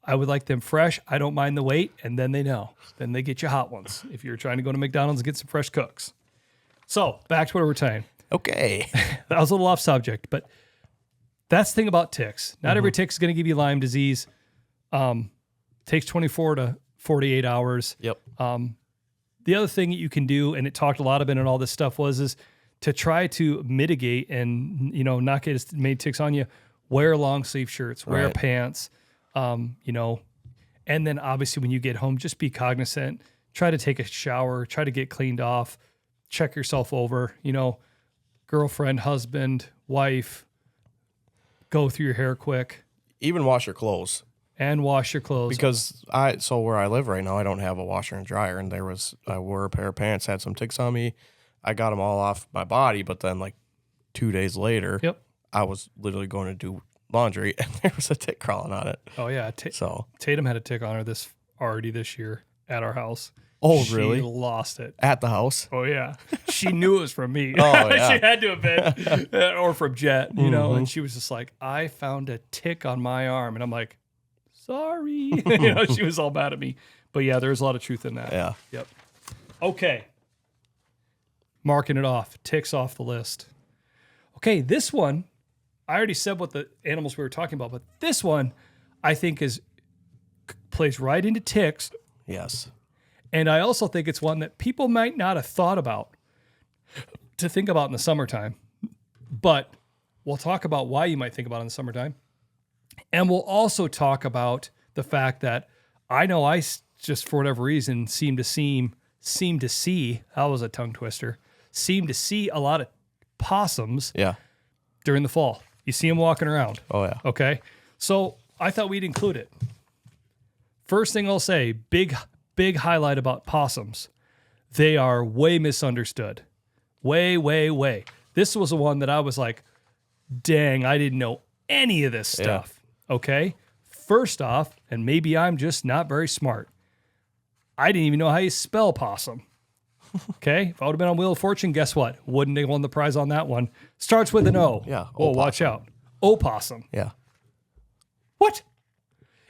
I would like them fresh. I don't mind the wait. And then they know. Then they get you hot ones if you're trying to go to McDonald's and get some fresh cooks. So back to what we're saying. Okay. That was a little off subject, but that's the thing about ticks. Not every tick is going to give you Lyme disease. Takes 24 to 48 hours. Yep. The other thing that you can do, and it talked a lot about in all this stuff, is to try to mitigate and, you know, not get as many ticks on you. Wear long sleeve shirts, wear Right. pants, you know, and then obviously when you get home, just be cognizant. Try to take a shower, try to get cleaned off, check yourself over, you know, girlfriend, husband, wife, go through your hair quick Even wash your clothes. and wash your clothes. Because where I live right now, I don't have a washer and dryer, and I wore a pair of pants, had some ticks on me. I got them all off my body, but then like 2 days later, Yep. I was literally going to do laundry, and there was a tick crawling on it. Oh yeah. So, Tatum had a tick on her this year at our house. oh She really? lost it. At the house? Oh yeah, she knew it was from me. Oh, yeah. She had to have been, or from Jet, you know. And she was just like, "I found a tick on my arm," and I'm like, "Sorry," you know. She was all mad at me, but yeah, there's a lot of truth in that. Yeah. Yep. Okay. Marking it off. Ticks off the list. Okay, this one, I already said what the animals we were talking about, but this one, I think plays right into ticks. Yes. And I also think it's one that people might not have thought about to think about in the summertime. But we'll talk about why you might think about it in the summertime. And we'll also talk about the fact that I know just for whatever reason seem to see, that was a tongue twister, seem to see a lot of possums Yeah. during the fall. You see them walking around. Oh yeah. Okay. So I thought we'd include it. First thing I'll say, big highlight about possums. They are way misunderstood. Way. This was the one that I was like, dang, I didn't know any of this stuff. Okay. First off, and maybe I'm just not very smart, I didn't even know how you spell possum. Okay. If I would have been on Wheel of Fortune, guess what? Wouldn't have won the prize on that one. Starts with an O. Yeah, Oh, watch out. Opossum. Yeah. What?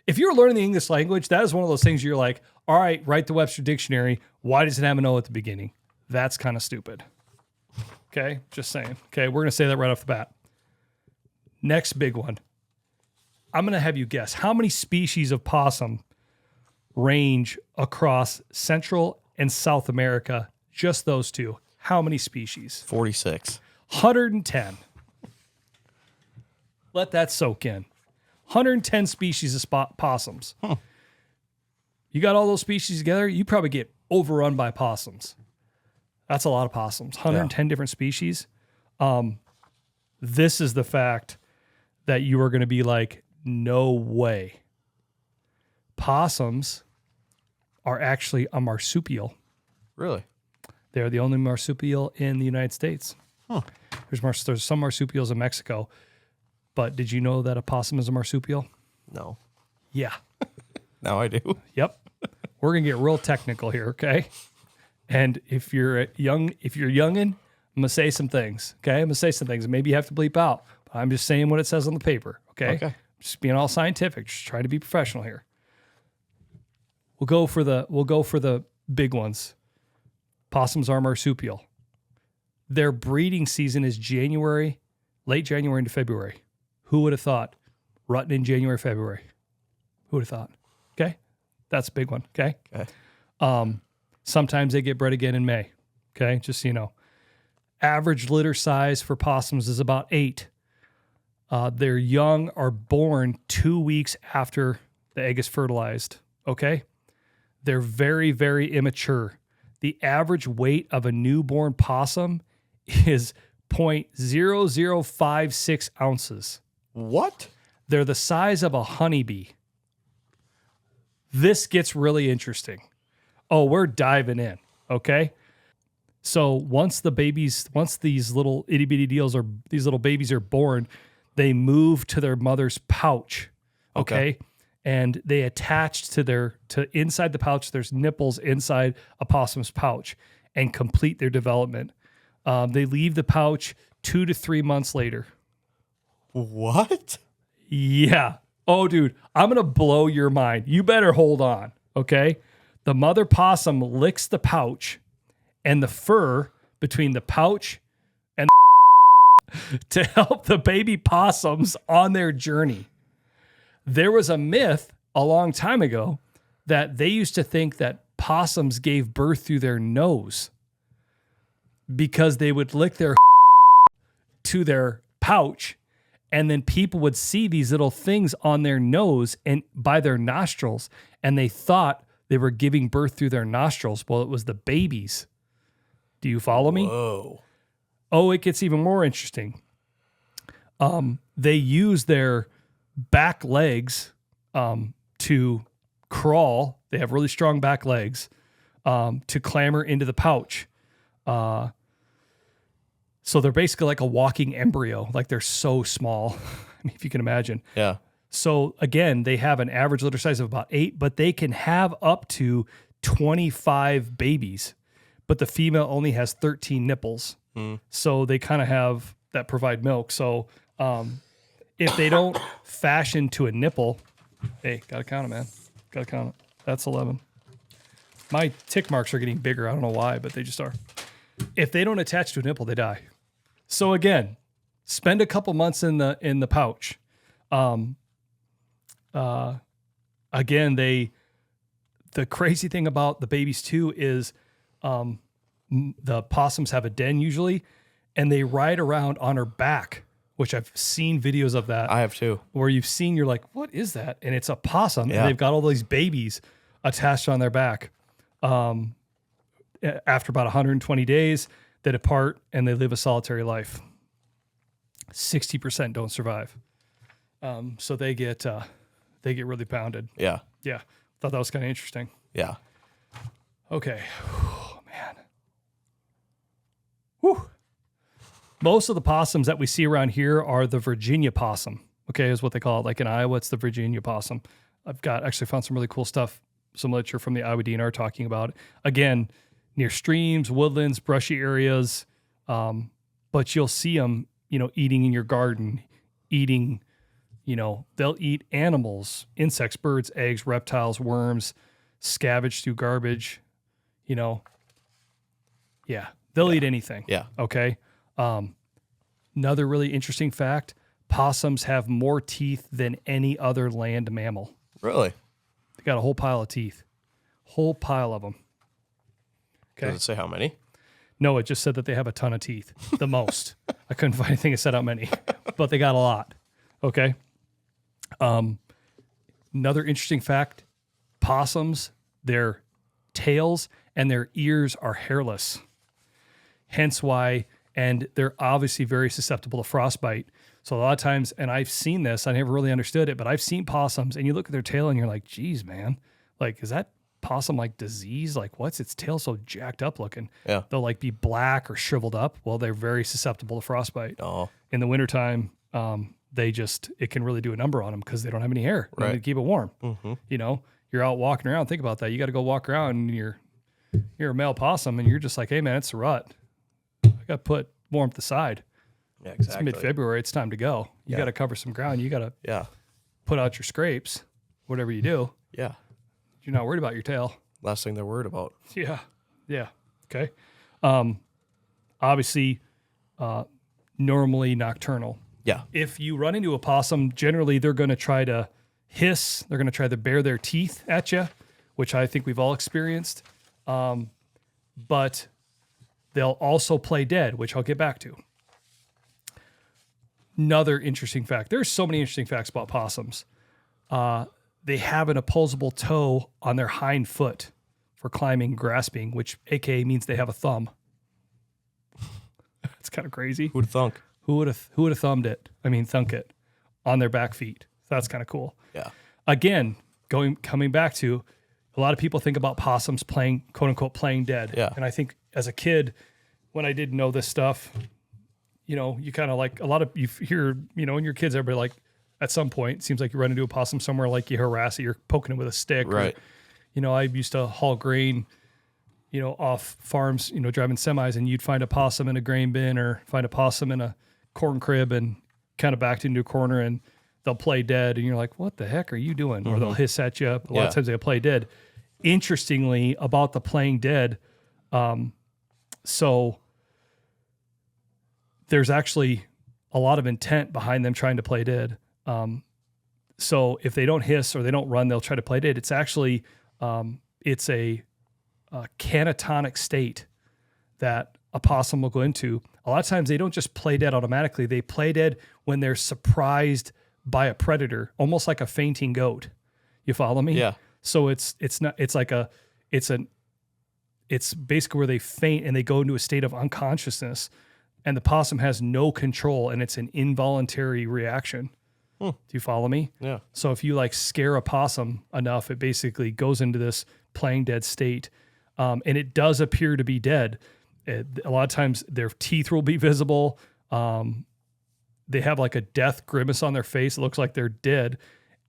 If you're learning the English language, that is one of those things you're like, all right, write the Webster Dictionary. Why does it have an O at the beginning? That's kind of stupid. Okay, just saying. Okay, we're going to say that right off the bat. Next big one. I'm going to have you guess how many species of possum range across Central and South America, just those two. How many species? 46. 110. Let that soak in. 110 species of possums. You got all those species together, you probably get overrun by possums. That's a lot of possums. 110 different species. This is the fact that you are going to be like, No way. Possums are actually a marsupial. Really? They're the only marsupial in the United States. Huh. There's some marsupials in Mexico, but did you know that a possum is a marsupial? No. Yeah. Now I do. Yep. We're gonna get real technical here, okay? And if you're youngin', I'm gonna say some things. Okay, I'm gonna say some things. Maybe you have to bleep out. But I'm just saying what it says on the paper. Okay. Just being all scientific. Just trying to be professional here. We'll go for the big ones. Possums are marsupial. Their breeding season is late January into February. Who would have thought? Rutting in January, February. Who would have thought? Okay, that's a big one. Okay. Sometimes they get bred again in May. Okay, just so you know. Average litter size for possums is about 8. Their young are born 2 weeks after the egg is fertilized. Okay, they're very, very immature. The average weight of a newborn possum is 0.0056 ounces. What? They're the size of a honeybee. This gets really interesting. Oh, we're diving in, okay? So once these little itty bitty these little babies are born, they move to their mother's pouch, okay? And they attach to inside the pouch. There's nipples inside a possum's pouch, and complete their development. They leave the pouch 2 to 3 months later. What? Yeah. Oh, dude, I'm going to blow your mind. You better hold on, okay? The mother possum licks the pouch and the fur between the pouch and to help the baby possums on their journey. There was a myth a long time ago that they used to think that possums gave birth through their nose because they would lick their to their pouch, and then people would see these little things on their nose and by their nostrils, and they thought they were giving birth through their nostrils. Well, it was the babies. Do you follow me? Whoa. Oh, it gets even more interesting. They use their back legs to crawl. They have really strong back legs to clamber into the pouch. So they're basically like a walking embryo. Like they're so small. I mean, if you can imagine. Yeah. So again, they have an average litter size of about 8, but they can have up to 25 babies. But the female only has 13 nipples. So they kind of have that provide milk. So if they don't fashion to a nipple, hey, gotta count it, man. Gotta count it. That's 11. My tick marks are getting bigger. I don't know why, but they just are. If they don't attach to a nipple, they die. So again, spend a couple months in the pouch. Again, the crazy thing about the babies too is the possums have a den usually, and they ride around on her back, which I've seen videos of that. I have too. Where you're like, what is that? And it's a possum, Yeah. and they've got all these babies attached on their back. After about 120 days, they depart and they live a solitary life. 60% don't survive. So they get really pounded. Yeah. Yeah. Thought that was kind of interesting. Yeah. Okay. Oh, man. Whew. Most of the possums that we see around here are the Virginia possum. Okay, is what they call it. Like in Iowa, it's the Virginia possum. I've actually found some really cool stuff, some literature from the Iowa DNR talking about it. Again, near streams, woodlands, brushy areas. But you'll see them, eating in your garden, eating, they'll eat animals, insects, birds, eggs, reptiles, worms, scavenge through garbage, Yeah, they'll eat anything. Yeah. Okay. Another really interesting fact, possums have more teeth than any other land mammal. Really? They got a whole pile of teeth. Whole pile of them. Okay. Does it say how many? No, it just said that they have a ton of teeth. The most. I couldn't find anything that said how many, but they got a lot. Okay. Another interesting fact, possums, their tails and their ears are hairless. Hence why, and they're obviously very susceptible to frostbite. So a lot of times, and I've seen this, I never really understood it, but I've seen possums and you look at their tail and you're like, geez, man, like, is that possum like disease? Like, what's its tail so jacked up looking? Yeah. They'll like be black or shriveled up. Well, they're very susceptible to frostbite. Oh. In the wintertime, it can really do a number on them because they don't have any hair to keep it warm. Mm-hmm. You know, you're out walking around. Think about that. You got to go walk around and you're a male possum and you're just like, hey man, it's a rut. I got to put warmth aside. Yeah, It's exactly. mid-February. It's time to go. You got to cover some ground. You got to put out your scrapes, whatever you do. Yeah. You're not worried about your tail. Last thing they're worried about. Yeah. Yeah. Okay. Obviously, normally nocturnal. Yeah. If you run into a possum, generally they're going to try to hiss. They're going to try to bare their teeth at you, which I think we've all experienced. But they'll also play dead, which I'll get back to. Another interesting fact. There's so many interesting facts about possums. They have an opposable toe on their hind foot for climbing, grasping, which aka means they have a thumb. It's kind of crazy. Who'd thunk? Who would have thunk it on their back feet. So that's kind of cool. Yeah. Again, coming back to a lot of people think about possums playing, quote unquote, playing dead. Yeah. And I think as a kid, when I didn't know this stuff, you know, you kind of like you hear, you know, when your kids, everybody like at some point, it seems like you run into a possum somewhere, like you harass it, you're poking it with a stick. Right. Or, you know, I used to haul grain, you know, off farms, you know, driving semis, and you'd find a possum in a grain bin or find a possum in a corn crib and kind of backed into a corner and they'll play dead. And you're like, what the heck are you doing? Mm-hmm. Or they'll hiss at you. A lot of times they'll play dead. Interestingly, about the playing dead, so there's actually a lot of intent behind them trying to play dead. So if they don't hiss or they don't run, they'll try to play dead. It's actually, it's a catatonic state that a possum will go into. A lot of times they don't just play dead automatically. They play dead when they're surprised by a predator, almost like a fainting goat. You follow me? Yeah. So it's basically where they faint and they go into a state of unconsciousness, and the possum has no control, and it's an involuntary reaction. Do you follow me? Yeah. So if you like scare a possum enough, it basically goes into this playing dead state. And it does appear to be dead. A lot of times their teeth will be visible. They have like a death grimace on their face. It looks like they're dead.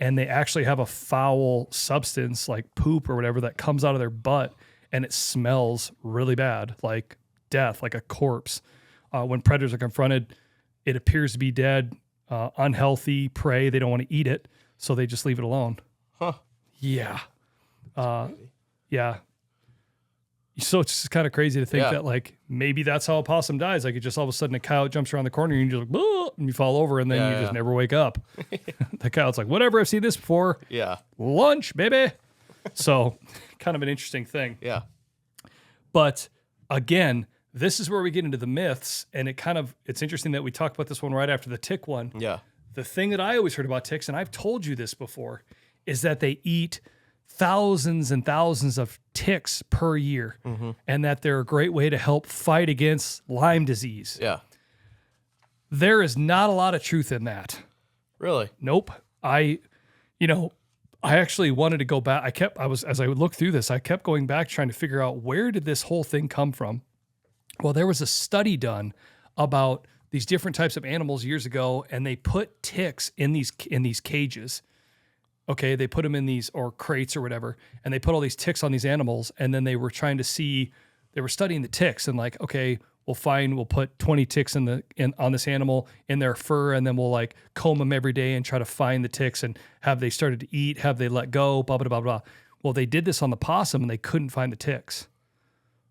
And they actually have a foul substance like poop or whatever that comes out of their butt, and it smells really bad, like death, like a corpse. When predators are confronted, it appears to be dead, unhealthy prey. They don't want to eat it, so they just leave it alone. Huh. Yeah. Yeah. So it's just kind of crazy to think that like maybe that's how a possum dies. Like it just all of a sudden a coyote jumps around the corner and you just like, and you fall over and then you just never wake up. The coyote's like, whatever, I've seen this before. Yeah. Lunch, baby. So kind of an interesting thing. Yeah. But again, this is where we get into the myths, and it's interesting that we talked about this one right after the tick one. Yeah. The thing that I always heard about ticks, and I've told you this before, is that they eat thousands and thousands of ticks per year, and that they're a great way to help fight against Lyme disease. Yeah. There is not a lot of truth in that. Really? Nope. I actually wanted to go back. As I would look through this, I kept going back trying to figure out where did this whole thing come from? Well, there was a study done about these different types of animals years ago, and they put ticks in these cages. Okay, they put them in these or crates or whatever, and they put all these ticks on these animals, and then they were studying the ticks and like, okay, we'll put 20 ticks on this animal in their fur, and then we'll like comb them every day and try to find the ticks, and have they started to eat, have they let go, blah, blah, blah, blah. Well, they did this on the possum and they couldn't find the ticks.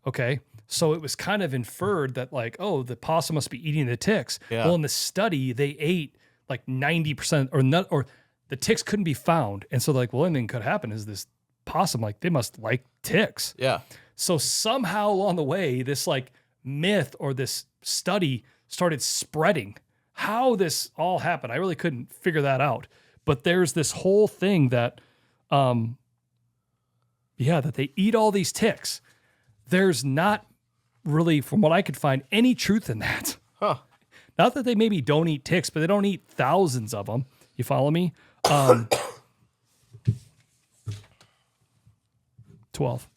Okay. So it was kind of inferred that like, oh, the possum must be eating the ticks. Yeah. Well, in the study, they ate like 90% or the ticks couldn't be found. And so like, well, anything could happen is this possum, like they must like ticks. Yeah. So somehow along the way, this like myth or this study started spreading. How this all happened, I really couldn't figure that out. But there's this whole thing that, that they eat all these ticks. There's not really, from what I could find, any truth in that. Huh. Not that they maybe don't eat ticks, but they don't eat thousands of them. You follow me? 12.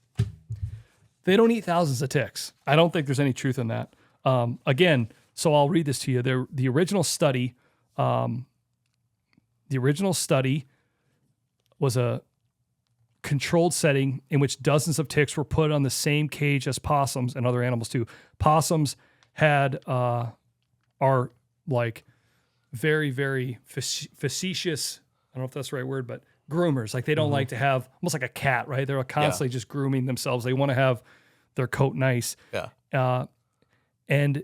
They don't eat thousands of ticks. I don't think there's any truth in that. Again, so I'll read this to you. The original study was a controlled setting in which dozens of ticks were put on the same cage as possums and other animals too. Possums are like very, very facetious. I don't know if that's the right word, but groomers. Like they don't like to have almost like a cat, right? They're constantly just grooming themselves. They want to have their coat nice. Yeah. And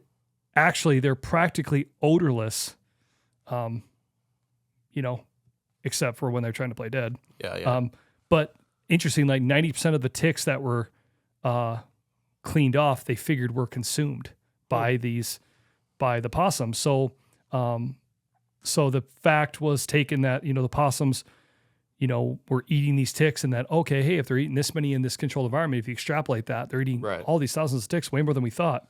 actually they're practically odorless, except for when they're trying to play dead. Yeah. But interesting, like 90% of the ticks that were cleaned off, they figured were consumed by the possums. So the fact was taken that, the possums, were eating these ticks, and that, okay, hey, if they're eating this many in this controlled environment, if you extrapolate that, they're eating all these thousands of ticks, way more than we thought.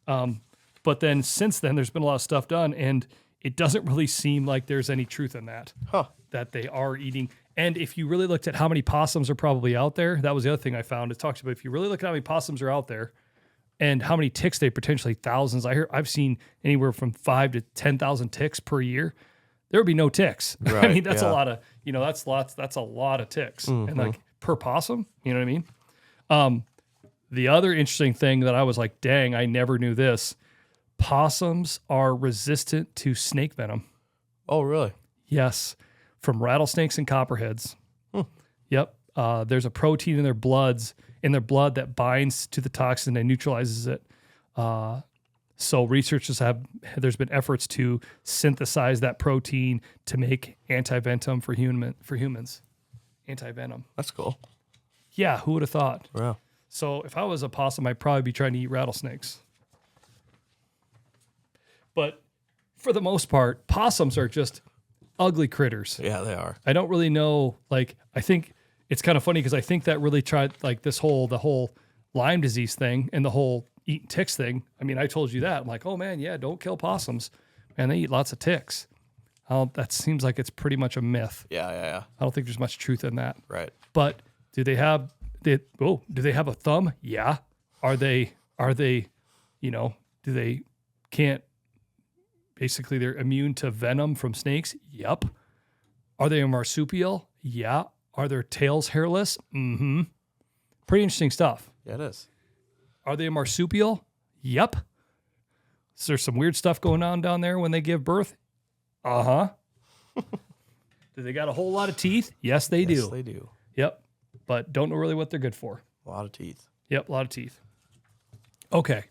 But then since then, there's been a lot of stuff done, and it doesn't really seem like there's any truth in that, that they are eating. And if you really looked at how many possums are probably out there, that was the other thing I found. It talks about if you really look at how many possums are out there and how many ticks they potentially thousands. I've seen anywhere from 5 to 10,000 ticks per year. There would be no ticks. Right, I mean, that's a lot of, that's a lot of ticks. And like per possum, you know what I mean? The other interesting thing that I was like, dang, I never knew this. Possums are resistant to snake venom. Oh, really? Yes. From rattlesnakes and copperheads. Yep. There's a protein in their blood that binds to the toxin and neutralizes it. So researchers there's been efforts to synthesize that protein to make anti-venom for humans. Anti-venom. That's cool. Yeah, who would have thought? Wow. So if I was a possum, I'd probably be trying to eat rattlesnakes. But for the most part, possums are just ugly critters. Yeah, they are. I don't really know. Like, I think it's kind of funny because I think that really tried like the whole Lyme disease thing and the whole eating ticks thing. I mean, I told you that. I'm like, oh man, yeah, don't kill possums. Man, they eat lots of ticks. That seems like it's pretty much a myth. Yeah. I don't think there's much truth in that. Right. But do they have a thumb? Yeah. Are they, do they can't, basically they're immune to venom from snakes? Yep. Are they a marsupial? Yeah. Are their tails hairless? Mm-hmm. Pretty interesting stuff. Yeah, it is. Are they a marsupial? Yep. Is there some weird stuff going on down there when they give birth? Uh-huh. Do they got a whole lot of teeth? Yes, they do. Yes, they do. Yep. But don't know really what they're good for. A lot of teeth. Yep, a lot of teeth. Okay.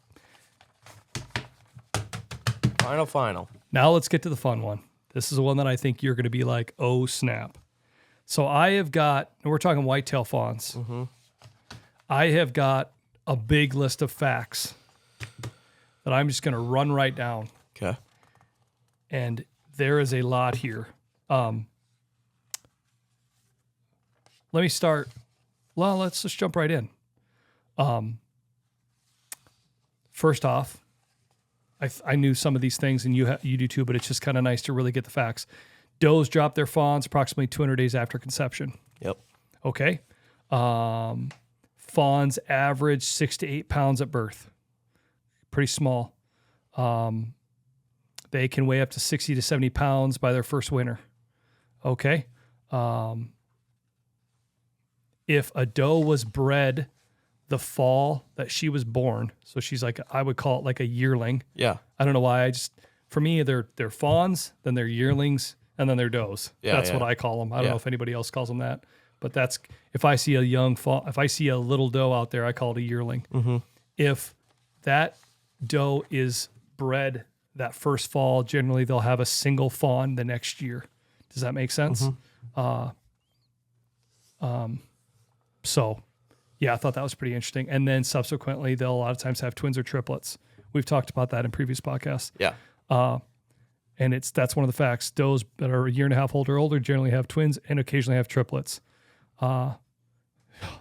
Final. Now let's get to the fun one. This is the one that I think you're going to be like, oh, snap. So I have got, and we're talking whitetail fawns. Mm-hmm. I have got a big list of facts that I'm just going to run right down. Okay. And there is a lot here. Let me start. Well, let's just jump right in. First off, I knew some of these things, and you do too, but it's just kind of nice to really get the facts. Does drop their fawns approximately 200 days after conception. Yep. Okay. Fawns average 6 to 8 pounds at birth. Pretty small. They can weigh up to 60 to 70 pounds by their first winter. Okay. If a doe was bred the fall that she was born, so she's like, I would call it like a yearling. Yeah. I don't know why. For me, they're fawns, then they're yearlings, and then they're does. Yeah, That's what I call them. I don't know if anybody else calls them that, but that's, if I see a young fawn, if I see a little doe out there, I call it a yearling. Mm-hmm. If that doe is bred that first fall, generally they'll have a single fawn the next year. Does that make sense? Mm-hmm. So yeah, I thought that was pretty interesting. And then subsequently, they'll a lot of times have twins or triplets. We've talked about that in previous podcasts. Yeah. And that's one of the facts. Does that are a year and a half old or older generally have twins and occasionally have triplets.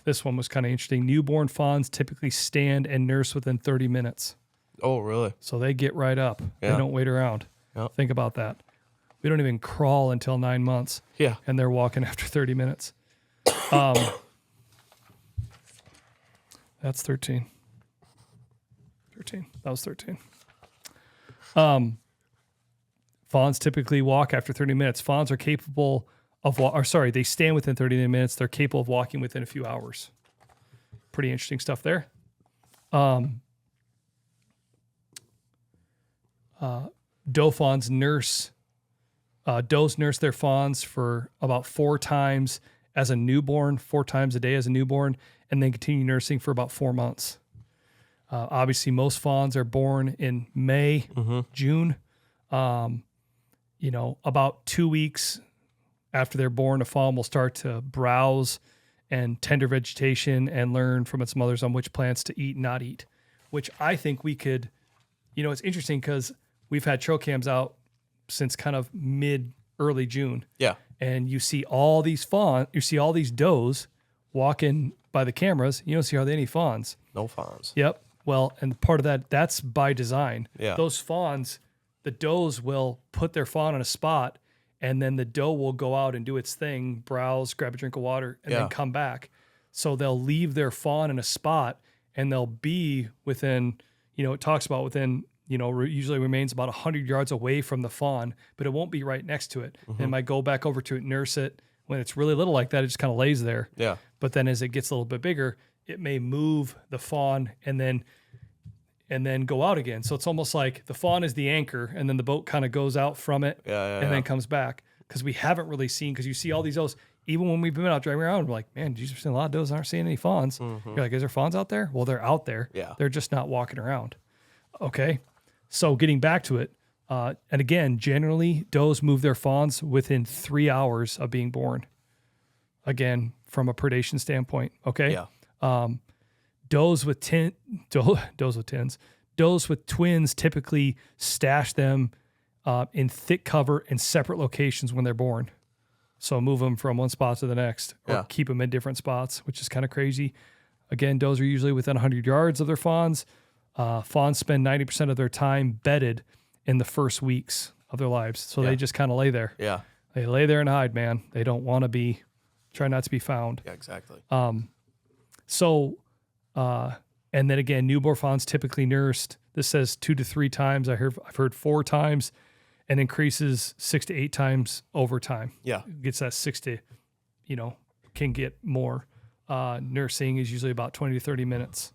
This one was kind of interesting. Newborn fawns typically stand and nurse within 30 minutes. Oh, really? So they get right up. They Yeah. don't wait around. Yep. Think about that. We don't even crawl until 9 months. Yeah. And they're walking after 30 minutes. That's 13. 13. That was 13. Fawns typically walk after 30 minutes. Fawns are capable of, they stand within 30 minutes. They're capable of walking within a few hours. Pretty interesting stuff there. Doe fawns does nurse their fawns for about 4 times as a newborn, 4 times a day as a newborn, and then continue nursing for about 4 months. Obviously, most fawns are born in May, June. About 2 weeks after they're born, a fawn will start to browse and tender vegetation and learn from its mothers on which plants to eat and not eat, which I think we could, it's interesting because we've had trail cams out since kind of early June. Yeah. And you see all these does walking by the cameras. You don't see hardly any fawns. No fawns. Yep. Well, and part of that's by design. Yeah. Those fawns, the does will put their fawn on a spot, and then the doe will go out and do its thing, browse, grab a drink of water, and then come back. So they'll leave their fawn in a spot, and they'll be within, it talks about within, usually remains about 100 yards away from the fawn, but it won't be right next to it. It might go back over to it, nurse it. When it's really little like that, it just kind of lays there. Yeah. But then as it gets a little bit bigger, it may move the fawn and then go out again. So it's almost like the fawn is the anchor, and then the boat kind of goes out from it then comes back. Because we haven't really seen, because you see all these does, even when we've been out driving around, we're like, man, you've seen a lot of does, aren't seeing any fawns. You're like, is there fawns out there? Well, they're out there. Yeah. They're just not walking around. Okay. So getting back to it, and again, generally, does move their fawns within 3 hours of being born. Again, from a predation standpoint. Okay. Yeah. Does with twins typically stash them in thick cover in separate locations when they're born. So move them from one spot to the next, or keep them in different spots, which is kind of crazy. Again, does are usually within 100 yards of their fawns. Fawns spend 90% of their time bedded in the first weeks of their lives. So they just kind of lay there. Yeah. They lay there and hide, man. They don't want to try not to be found. Yeah, exactly. And then again, newborn fawns typically nursed. This says 2 to 3 times. I've heard 4 times, and increases 6 to 8 times over time. Yeah. Gets that 6 to, can get more. Nursing is usually about 20 to 30 minutes.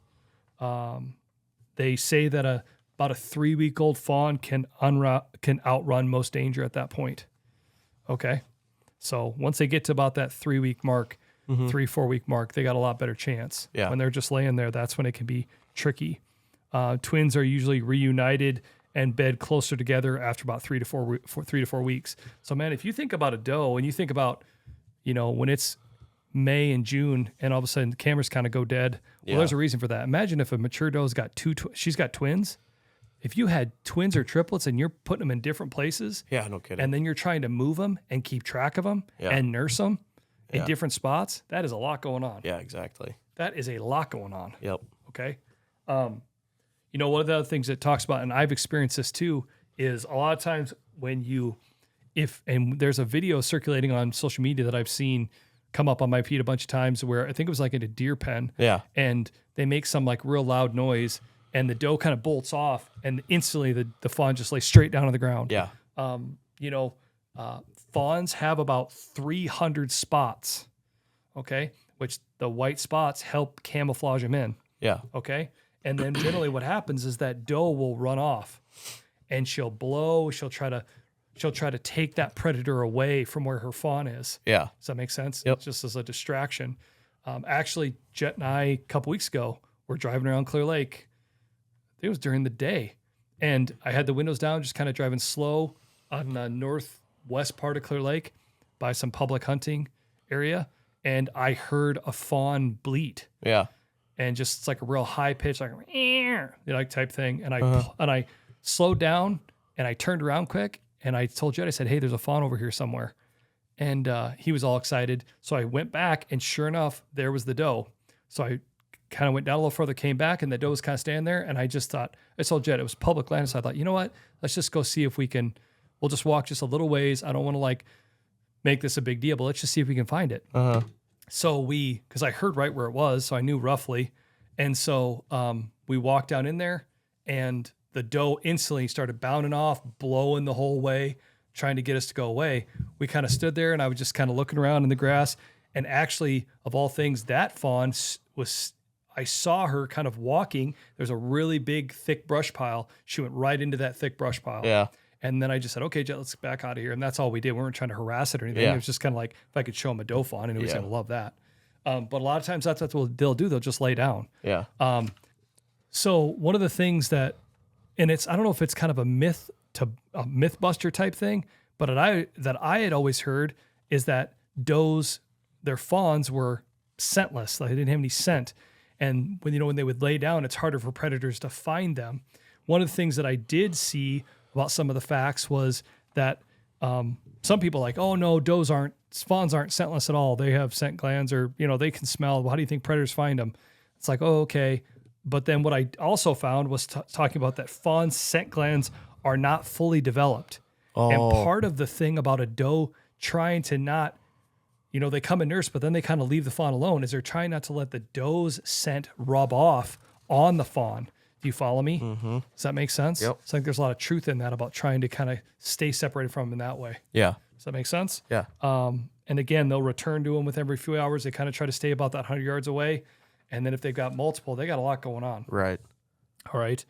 They say that about a 3-week-old fawn can outrun most danger at that point. Okay. So once they get to about that 3-week mark, 3-4 week mark, they got a lot better chance. Yeah. When they're just laying there, that's when it can be tricky. Twins are usually reunited and bed closer together after about 3 to 4 weeks. So man, if you think about a doe and you think about, when it's May and June and all of a sudden the cameras kind of go dead. Well, there's a reason for that. Imagine if a mature doe's got she's got twins. If you had twins or triplets and you're putting them in different places. Yeah, no kidding. And then you're trying to move them and keep track of them and nurse them in different spots. That is a lot going on. Yeah, exactly. That is a lot going on. Yep. Okay. One of the other things it talks about, and I've experienced this too, is a lot of times when and there's a video circulating on social media that I've seen come up on my feed a bunch of times where I think it was like in a deer pen. Yeah. And they make some like real loud noise and the doe kind of bolts off and instantly the fawn just lays straight down on the ground. Yeah. Fawns have about 300 spots. Okay. Which the white spots help camouflage them in. Yeah. Okay. And then generally what happens is that doe will run off and she'll blow. She'll try to take that predator away from where her fawn is. Yeah. Does that make sense? Yep. Just as a distraction. Actually, Jet and I, a couple weeks ago, were driving around Clear Lake. It was during the day. And I had the windows down, just kind of driving slow on the northwest part of Clear Lake by some public hunting area. And I heard a fawn bleat. Yeah. And just it's like a real high pitch, like type thing. And I slowed down and I turned around quick and I told Jed, I said, hey, there's a fawn over here somewhere. And he was all excited. So I went back and sure enough, there was the doe. So I kind of went down a little further, came back, and the doe was kind of standing there. And I just thought, I told Jed, it was public land. So I thought, you know what? Let's just go see if we'll just walk just a little ways. I don't want to like make this a big deal, but let's just see if we can find it. So because I heard right where it was, so I knew roughly. And so we walked down in there, and the doe instantly started bounding off, blowing the whole way, trying to get us to go away. We kind of stood there, and I was just kind of looking around in the grass. And actually, of all things, that fawn I saw her kind of walking. There's a really big, thick brush pile. She went right into that thick brush pile. Yeah. And then I just said, okay, Jet, let's back out of here. And that's all we did. We weren't trying to harass it or anything. Yeah. It was just kind of like, if I could show him a doe fawn, and he was Yeah. going to love that. But a lot of times that's what they'll do. They'll just lay down. Yeah. So one of the things that, and I don't know if it's kind of a myth buster type thing, but that I had always heard is that does, their fawns were scentless. Like they didn't have any scent. And when they would lay down, it's harder for predators to find them. One of the things that I did see about some of the facts was that some people are like, oh no, fawns aren't scentless at all. They have scent glands, or, they can smell. Well, how do you think predators find them? It's like, oh, okay. But then what I also found was talking about that fawn scent glands are not fully developed. Oh. And part of the thing about a doe trying to not, they come and nurse, but then they kind of leave the fawn alone, is they're trying not to let the doe's scent rub off on the fawn. Do you follow me? Mm-hmm. Does that make sense? Yep. It's like there's a lot of truth in that about trying to kind of stay separated from them in that way. Yeah. Does that make sense? Yeah. And again, they'll return to them with every few hours. They kind of try to stay about that 100 yards away. And then if they've got multiple, they got a lot going on. Right. All right.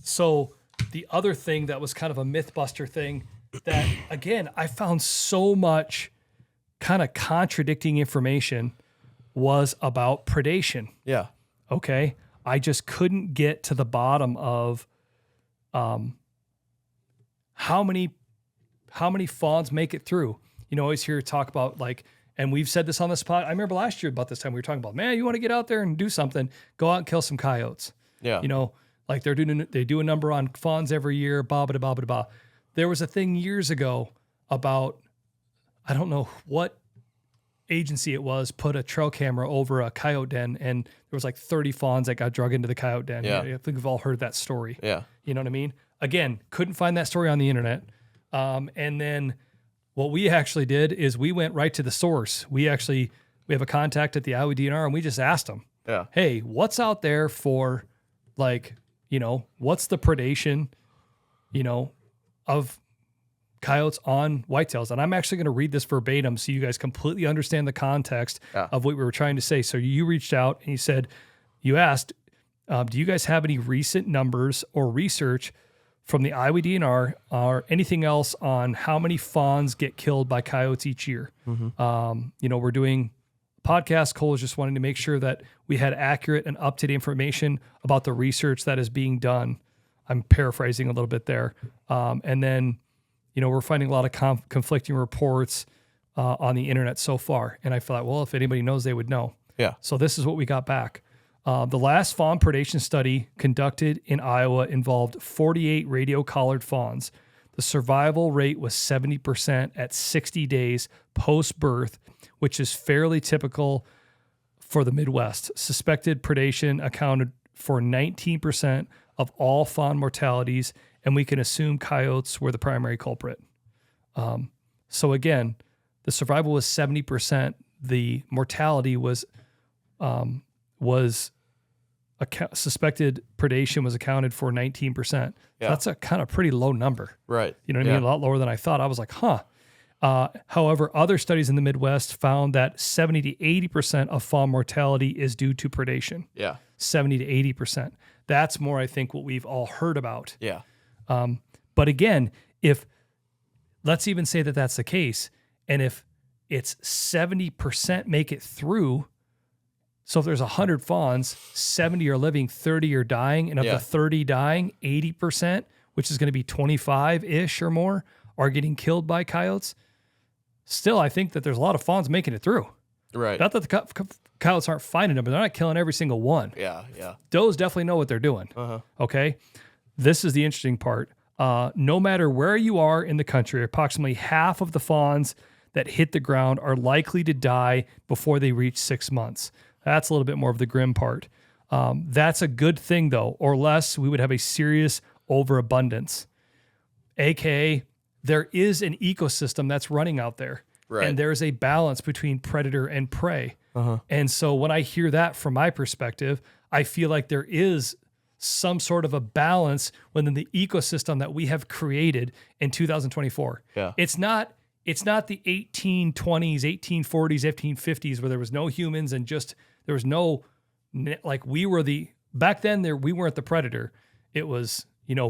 So the other thing that was kind of a myth buster thing that, again, I found so much kind of contradicting information was about predation. Yeah. Okay. I just couldn't get to the bottom of how many fawns make it through. Always hear talk about and we've said this on the spot. I remember last year about this time we were talking about, man, you want to get out there and do something, go out and kill some coyotes. Yeah. They do a number on fawns every year, blah, blah, blah, blah, blah. There was a thing years ago about, I don't know what agency it was, put a trail camera over a coyote den, and there was like 30 fawns that got drug into the coyote den. Yeah. I think we've all heard that story. Yeah. You know what I mean? Again, couldn't find that story on the internet. And then what we actually did is we went right to the source. We have a contact at the Iowa DNR, and we just asked them, Yeah. hey, what's out there for what's the predation, of coyotes on whitetails? And I'm actually going to read this verbatim so you guys completely understand the context of what we were trying to say. So you reached out and you asked, do you guys have any recent numbers or research from the Iowa DNR or anything else on how many fawns get killed by coyotes each year? Mm-hmm. We're doing podcast. Cole was just wanting to make sure that we had accurate and up-to-date information about the research that is being done. I'm paraphrasing a little bit there. And then, we're finding a lot of conflicting reports on the internet so far. And I thought, well, if anybody knows, they would know. Yeah. So this is what we got back. The last fawn predation study conducted in Iowa involved 48 radio-collared fawns. The survival rate was 70% at 60 days post-birth, which is fairly typical for the Midwest. Suspected predation accounted for 19% of all fawn mortalities, and we can assume coyotes were the primary culprit. So again, the survival was 70%. The mortality was suspected predation was accounted for 19%. Yeah. That's a kind of pretty low number. Right. You know what I mean? A lot lower than I thought. I was like, huh. However, other studies in the Midwest found that 70 to 80% of fawn mortality is due to predation. Yeah. 70 to 80%. That's more, I think, what we've all heard about. Yeah. But again, let's even say that that's the case, and if it's 70% make it through, so if there's 100 fawns, 70 are living, 30 are dying, and of the 30 dying, 80%, which is going to be 25-ish or more, are getting killed by coyotes. Still, I think that there's a lot of fawns making it through. Right. Not that the coyotes aren't finding them, but they're not killing every single one. Yeah. Yeah. Does definitely know what they're doing. Uh-huh. Okay? This is the interesting part. No matter where you are in the country, approximately half of the fawns that hit the ground are likely to die before they reach 6 months. That's a little bit more of the grim part. That's a good thing though, or less we would have a serious overabundance. AKA, there is an ecosystem that's running out there. Right. And there's a balance between predator and prey. And so when I hear that from my perspective, I feel like there is some sort of a balance within the ecosystem that we have created in 2024. Yeah. It's not the 1820s, 1840s, 1850s where there was no humans and just there was no like we were the back then we weren't the predator. It was,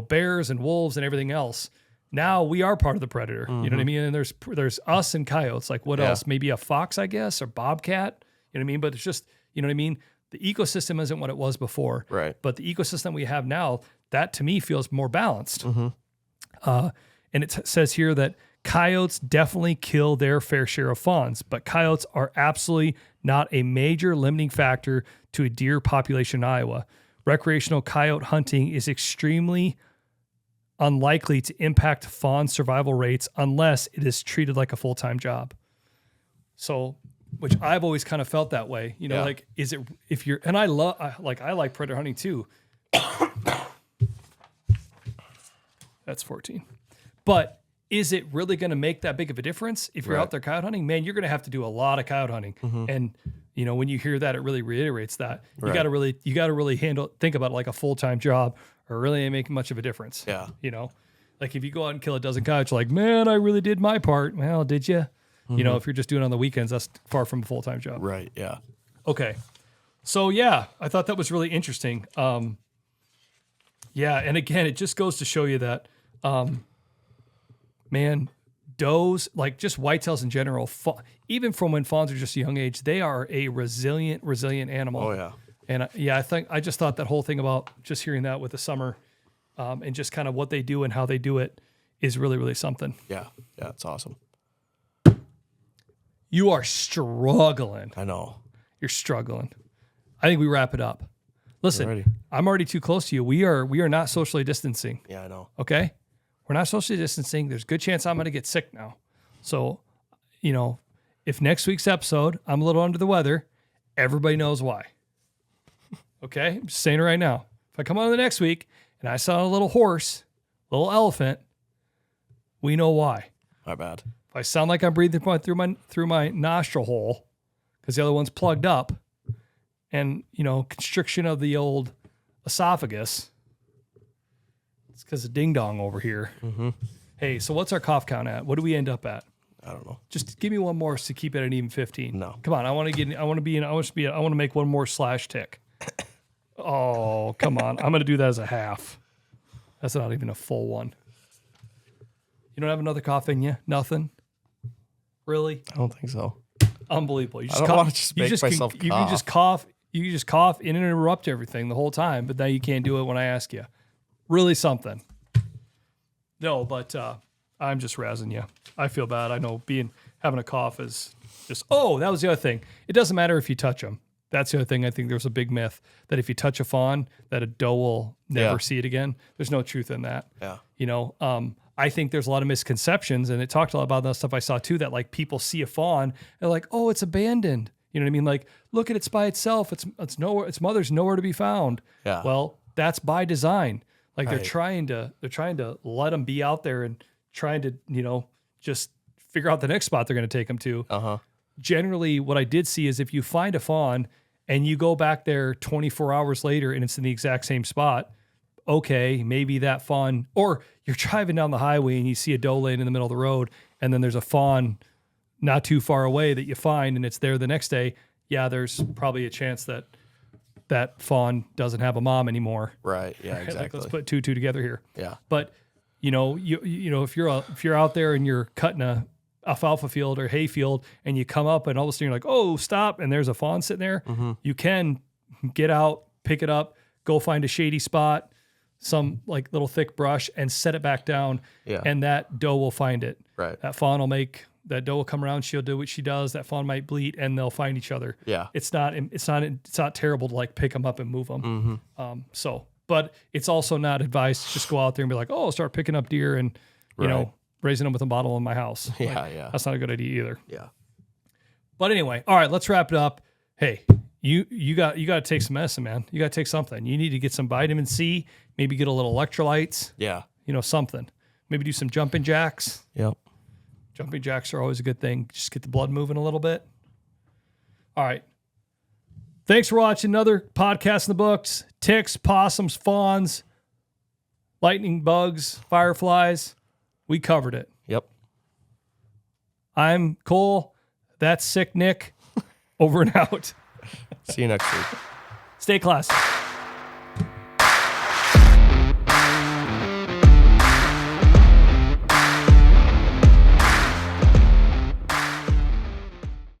bears and wolves and everything else. Now we are part of the predator. You know what I mean? And there's us and coyotes. Like what else? Maybe a fox, I guess, or bobcat. You know what I mean? But it's just, you know what I mean? The ecosystem isn't what it was before. Right. But the ecosystem we have now, that to me feels more balanced. And it says here that coyotes definitely kill their fair share of fawns, but coyotes are absolutely not a major limiting factor to a deer population in Iowa. Recreational coyote hunting is extremely unlikely to impact fawn survival rates unless it is treated like a full-time job. So, which I've always kind of felt that way, like, is it, if you're, and I like predator hunting too. That's 14. But is it really going to make that big of a difference if you're out there coyote hunting? Man, you're going to have to do a lot of coyote hunting. And, when you hear that, it really reiterates that. You got to really think about it like a full-time job or really ain't making much of a difference. Yeah. Like if you go out and kill a dozen coyotes, you're like, man, I really did my part. Well, did you? If you're just doing it on the weekends, that's far from a full-time job. Right. Yeah. Okay. So yeah, I thought that was really interesting. And again, it just goes to show you that, man, does, like just whitetails in general, even from when fawns are just a young age, they are a resilient animal. Oh yeah. And I just thought that whole thing about just hearing that with the summer, and just kind of what they do and how they do it is really, really something. Yeah. Yeah. It's awesome. You are struggling. I know. You're struggling. I think we wrap it up. Listen, Alrighty. I'm already too close to you. We are not socially distancing. Yeah, I know. Okay? We're not socially distancing. There's a good chance I'm going to get sick now. So, if next week's episode, I'm a little under the weather, everybody knows why. Okay? I'm just saying it right now. If I come on the next week and I saw a little horse, little elephant, we know why. My bad. If I sound like I'm breathing through my nostril hole because the other one's plugged up and, constriction of the old esophagus, it's because of ding dong over here. Hey, so what's our cough count at? What do we end up at? I don't know. Just give me one more to keep it at even 15. No. Come on. I want to make one more slash tick. Oh, come on. I'm going to do that as a half. That's not even a full one. You don't have another cough in you? Nothing? Really? I don't think so. Unbelievable. You just I don't want to just make myself You can just cough. You can just cough and interrupt everything the whole time, but now you can't do it when I ask you. Really something. No, but I'm just razzing you. I feel bad. I know having a cough is just, that was the other thing. It doesn't matter if you touch them. That's the other thing. I think there's a big myth that if you touch a fawn, that a doe will never see it again. There's no truth in that. Yeah. I think there's a lot of misconceptions, and it talked a lot about that stuff I saw too, that like people see a fawn, they're like, oh, it's abandoned. You know what I mean? Like, look at it by itself. It's nowhere, its mother's nowhere to be found. Yeah. Well, that's by design. Like Right. they're trying to let them be out there and trying to, just figure out the next spot they're going to take them to. Generally, what I did see is if you find a fawn and you go back there 24 hours later and it's in the exact same spot, okay, maybe that fawn, or you're driving down the highway and you see a doe laying in the middle of the road and then there's a fawn not too far away that you find and it's there the next day. Yeah, there's probably a chance that fawn doesn't have a mom anymore. Right. Yeah, Like, exactly. let's put two together here. Yeah. But if you're out there and you're cutting a alfalfa field or hay field and you come up and all of a sudden you're like, oh, stop, and there's a fawn sitting there, you can get out, pick it up, go find a shady spot, some like little thick brush, and set it back down. Yeah. And that doe will find it. Right. That doe will come around, she'll do what she does, that fawn might bleat, and they'll find each other. Yeah. It's not terrible to like pick them up and move them. But it's also not advised to just go out there and be like, oh, start picking up deer and, raising them with a bottle in my house. Yeah, Like, yeah. That's not a good idea either. Yeah. But anyway, all right, let's wrap it up. Hey, you got to take some medicine, man. You got to take something. You need to get some vitamin C, maybe get a little electrolytes, Yeah. Something. Maybe do some jumping jacks. Yep. Jumping jacks are always a good thing. Just get the blood moving a little bit. All right. Thanks for watching another podcast in the books. Ticks, possums, fawns, lightning bugs, fireflies. We covered it. Yep. I'm Cole. That's Sick Nick. Over and out. See you next week. Stay classy.